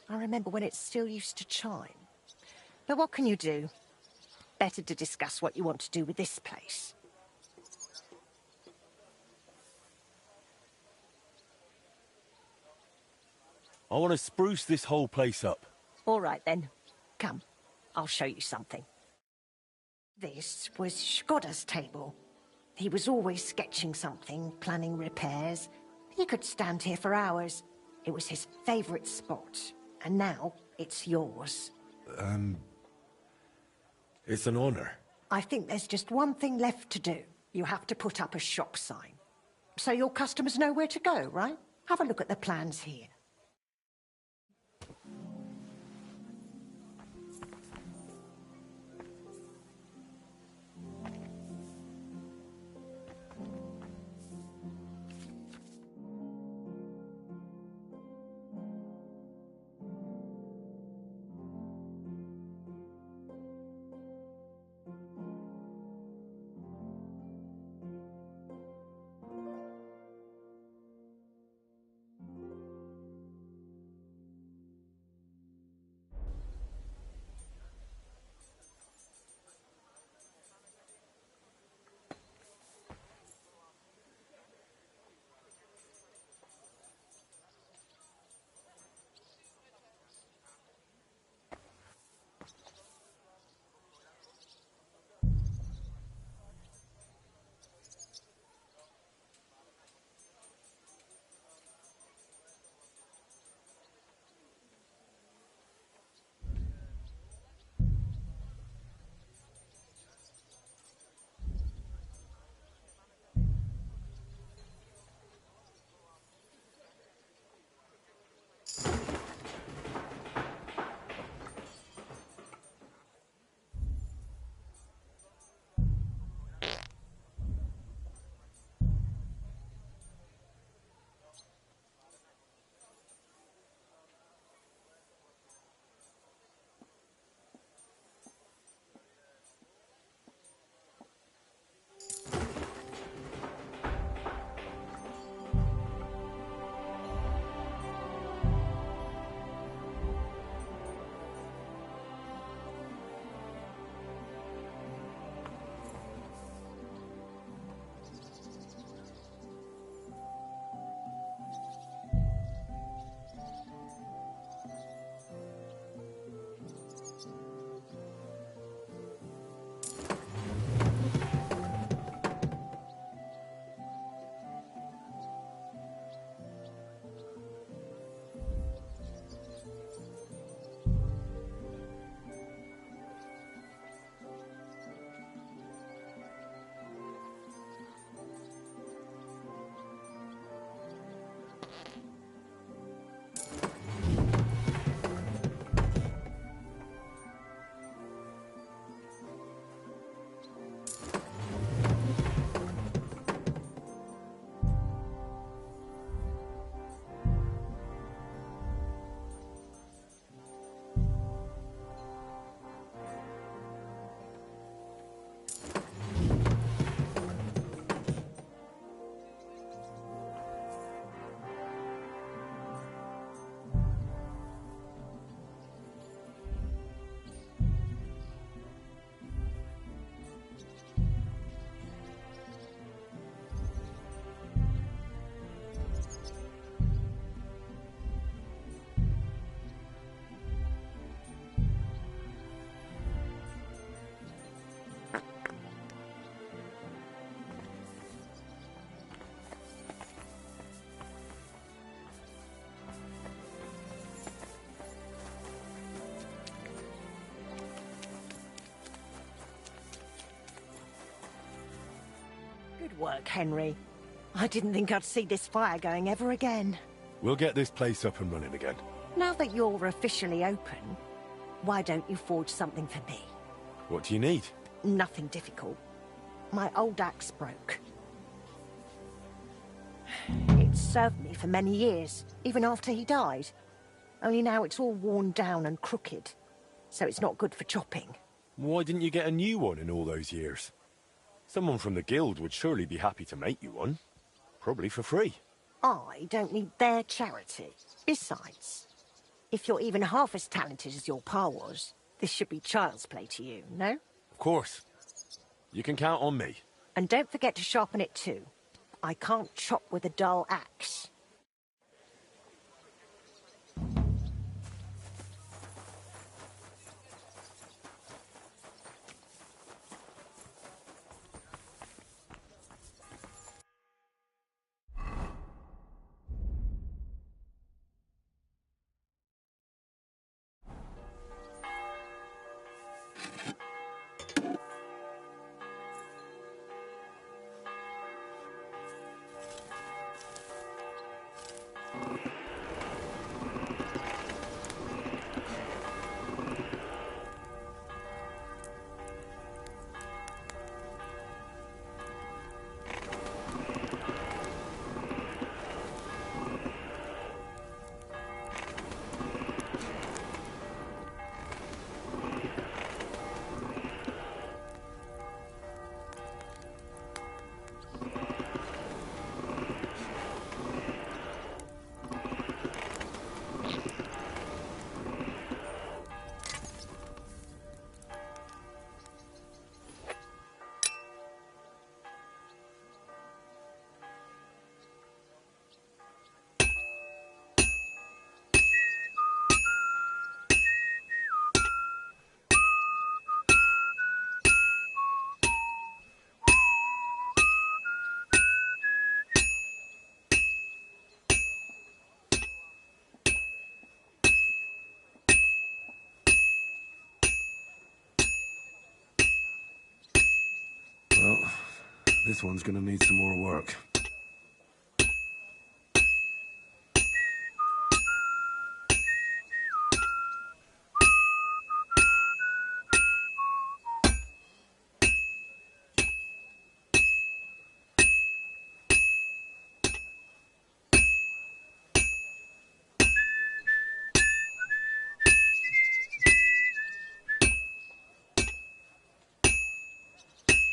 I remember when it still used to chime. But what can you do? Better to discuss what you want to do with this place.
I want to spruce this whole place up.
All right, then. Come, I'll show you something. This was Skoda's table. He was always sketching something, planning repairs. He could stand here for hours. It was his favourite spot. And now, it's yours.
It's an honor.
I think there's just one thing left to do. You have to put up a shop sign. So your customers know where to go, right? Have a look at the plans here. Good work, Henry. I didn't think I'd see this fire going ever again.
We'll get this place up and running again.
Now that you're officially open, why don't you forge something for me?
What do you need?
Nothing difficult. My old axe broke. It served me for many years, even after he died. Only now it's all worn down and crooked, so it's not good for chopping.
Why didn't you get a new one in all those years? Someone from the guild would surely be happy to make you one. Probably for free.
I don't need their charity. Besides, if you're even half as talented as your pa was, this should be child's play to you, no?
Of course. You can count on me.
And don't forget to sharpen it too. I can't chop with a dull axe.
Well, this one's gonna need some more work.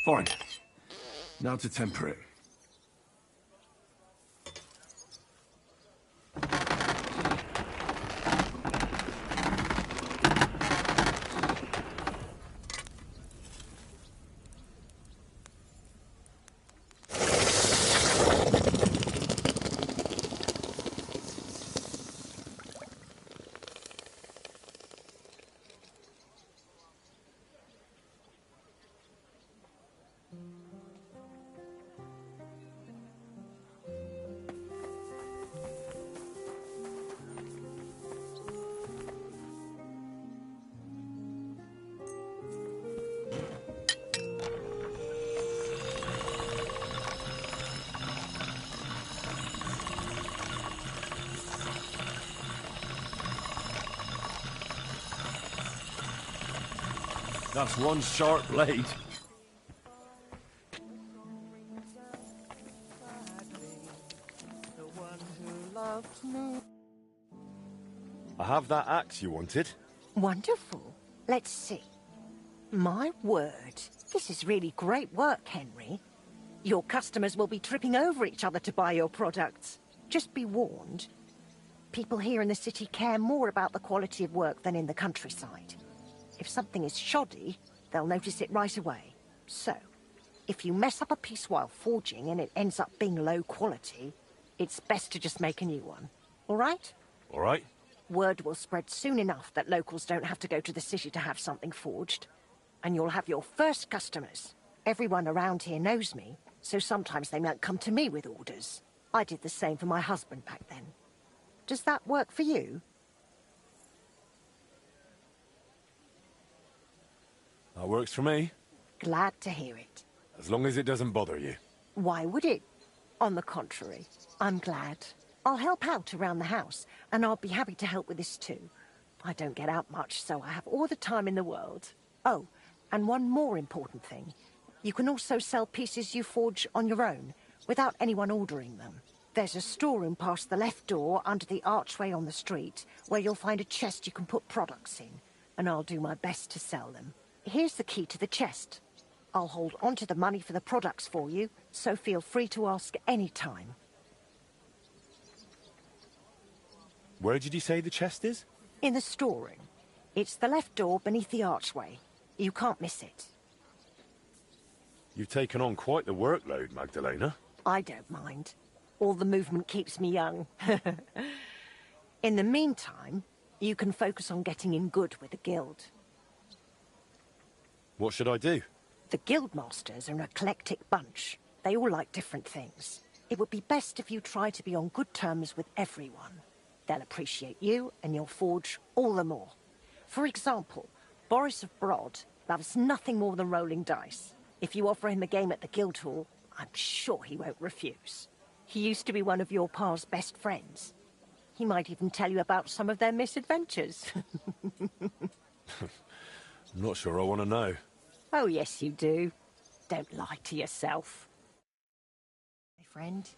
Fine. Now to temper it. That's one sharp blade. I have that axe you wanted.
Wonderful. Let's see. My word, this is really great work, Henry. Your customers will be tripping over each other to buy your products. Just be warned. People here in the city care more about the quality of work than in the countryside. If something is shoddy, they'll notice it right away. So, if you mess up a piece while forging and it ends up being low quality, it's best to just make a new one. All right?
All right.
Word will spread soon enough that locals don't have to go to the city to have something forged. And you'll have your first customers. Everyone around here knows me, so sometimes they might come to me with orders. I did the same for my husband back then. Does that work for you?
That works for me.
Glad to hear it.
As long as it doesn't bother you.
Why would it? On the contrary, I'm glad. I'll help out around the house, and I'll be happy to help with this too. I don't get out much, so I have all the time in the world. Oh, and one more important thing. You can also sell pieces you forge on your own, without anyone ordering them. There's a storeroom past the left door under the archway on the street, where you'll find a chest you can put products in, and I'll do my best to sell them. Here's the key to the chest. I'll hold onto the money for the products for you, so feel free to ask any time.
Where did you say the chest is?
In the storeroom. It's the left door beneath the archway. You can't miss it.
You've taken on quite the workload, Magdalena.
I don't mind. All the movement keeps me young. In the meantime, you can focus on getting in good with the guild.
What should I do?
The guildmasters are an eclectic bunch. They all like different things. It would be best if you try to be on good terms with everyone. They'll appreciate you and your forge all the more. For example, Boris of Brod loves nothing more than rolling dice. If you offer him a game at the Guildhall, I'm sure he won't refuse. He used to be one of your pa's best friends. He might even tell you about some of their misadventures.
I'm not sure I want to know.
Oh, yes, you do. Don't lie to yourself. My friend.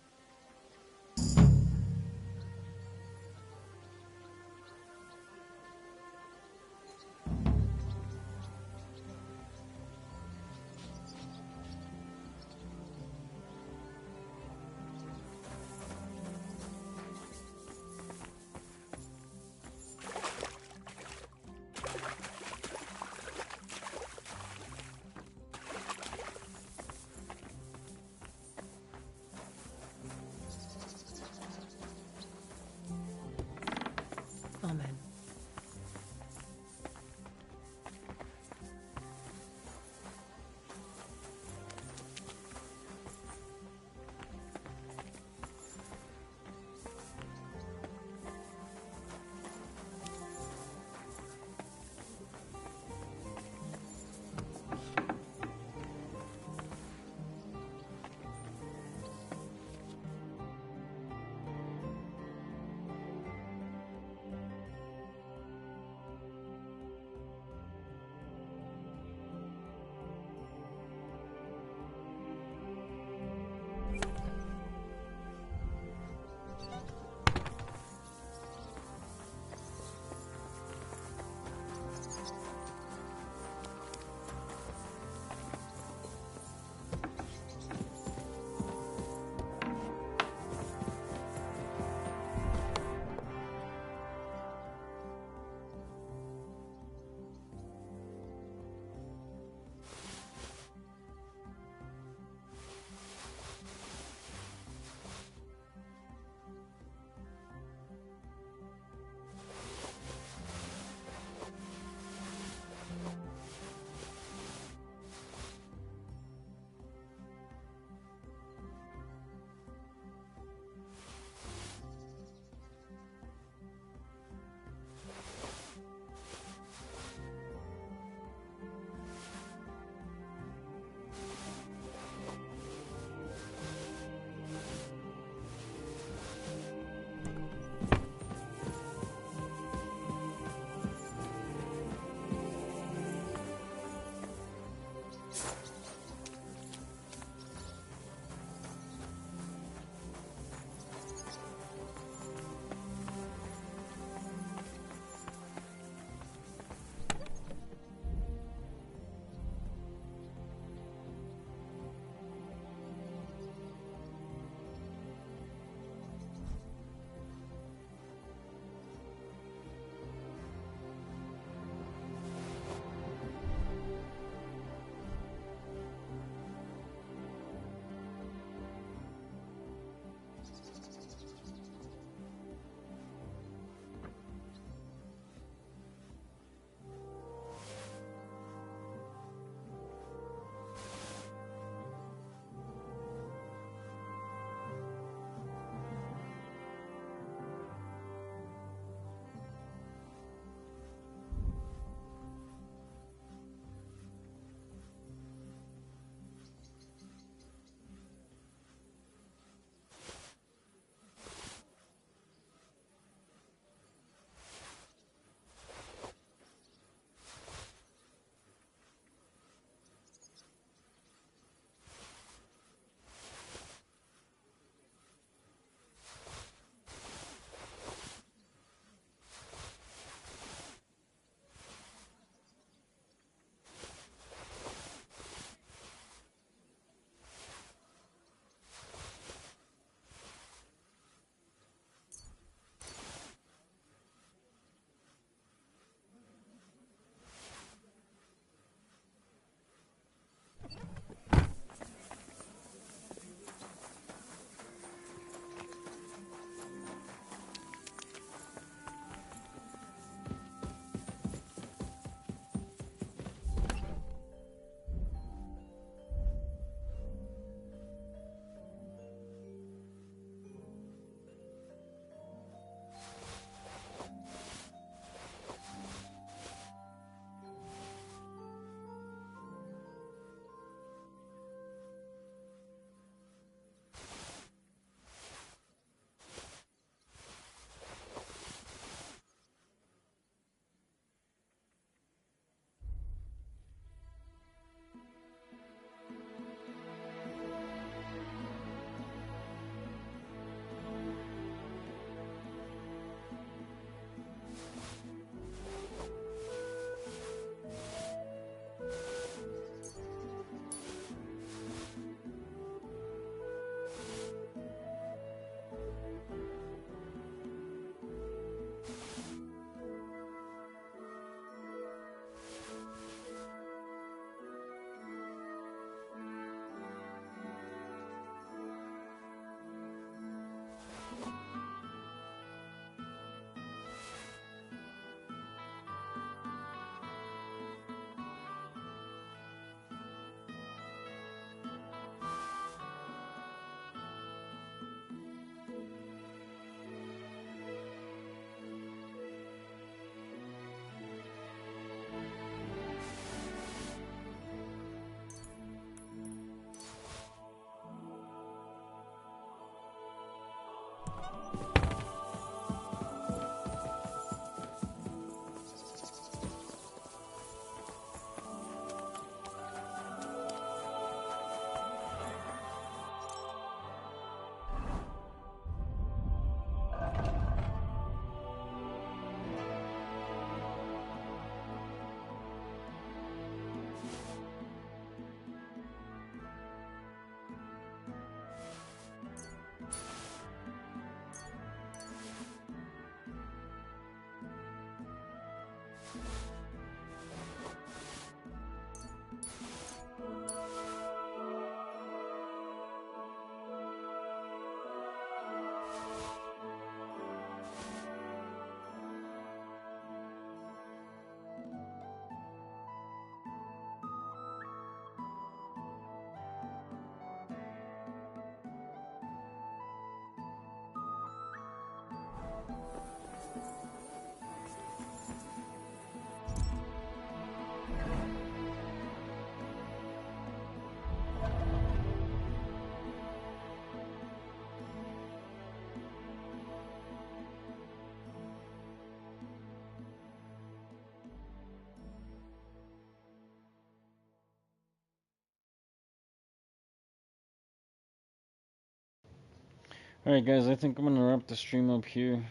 Alright guys, I think I'm gonna wrap the stream up here.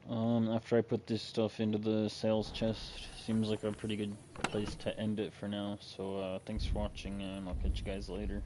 After I put this stuff into the sales chest. Seems like a pretty good place to end it for now. So thanks for watching, and I'll catch you guys later.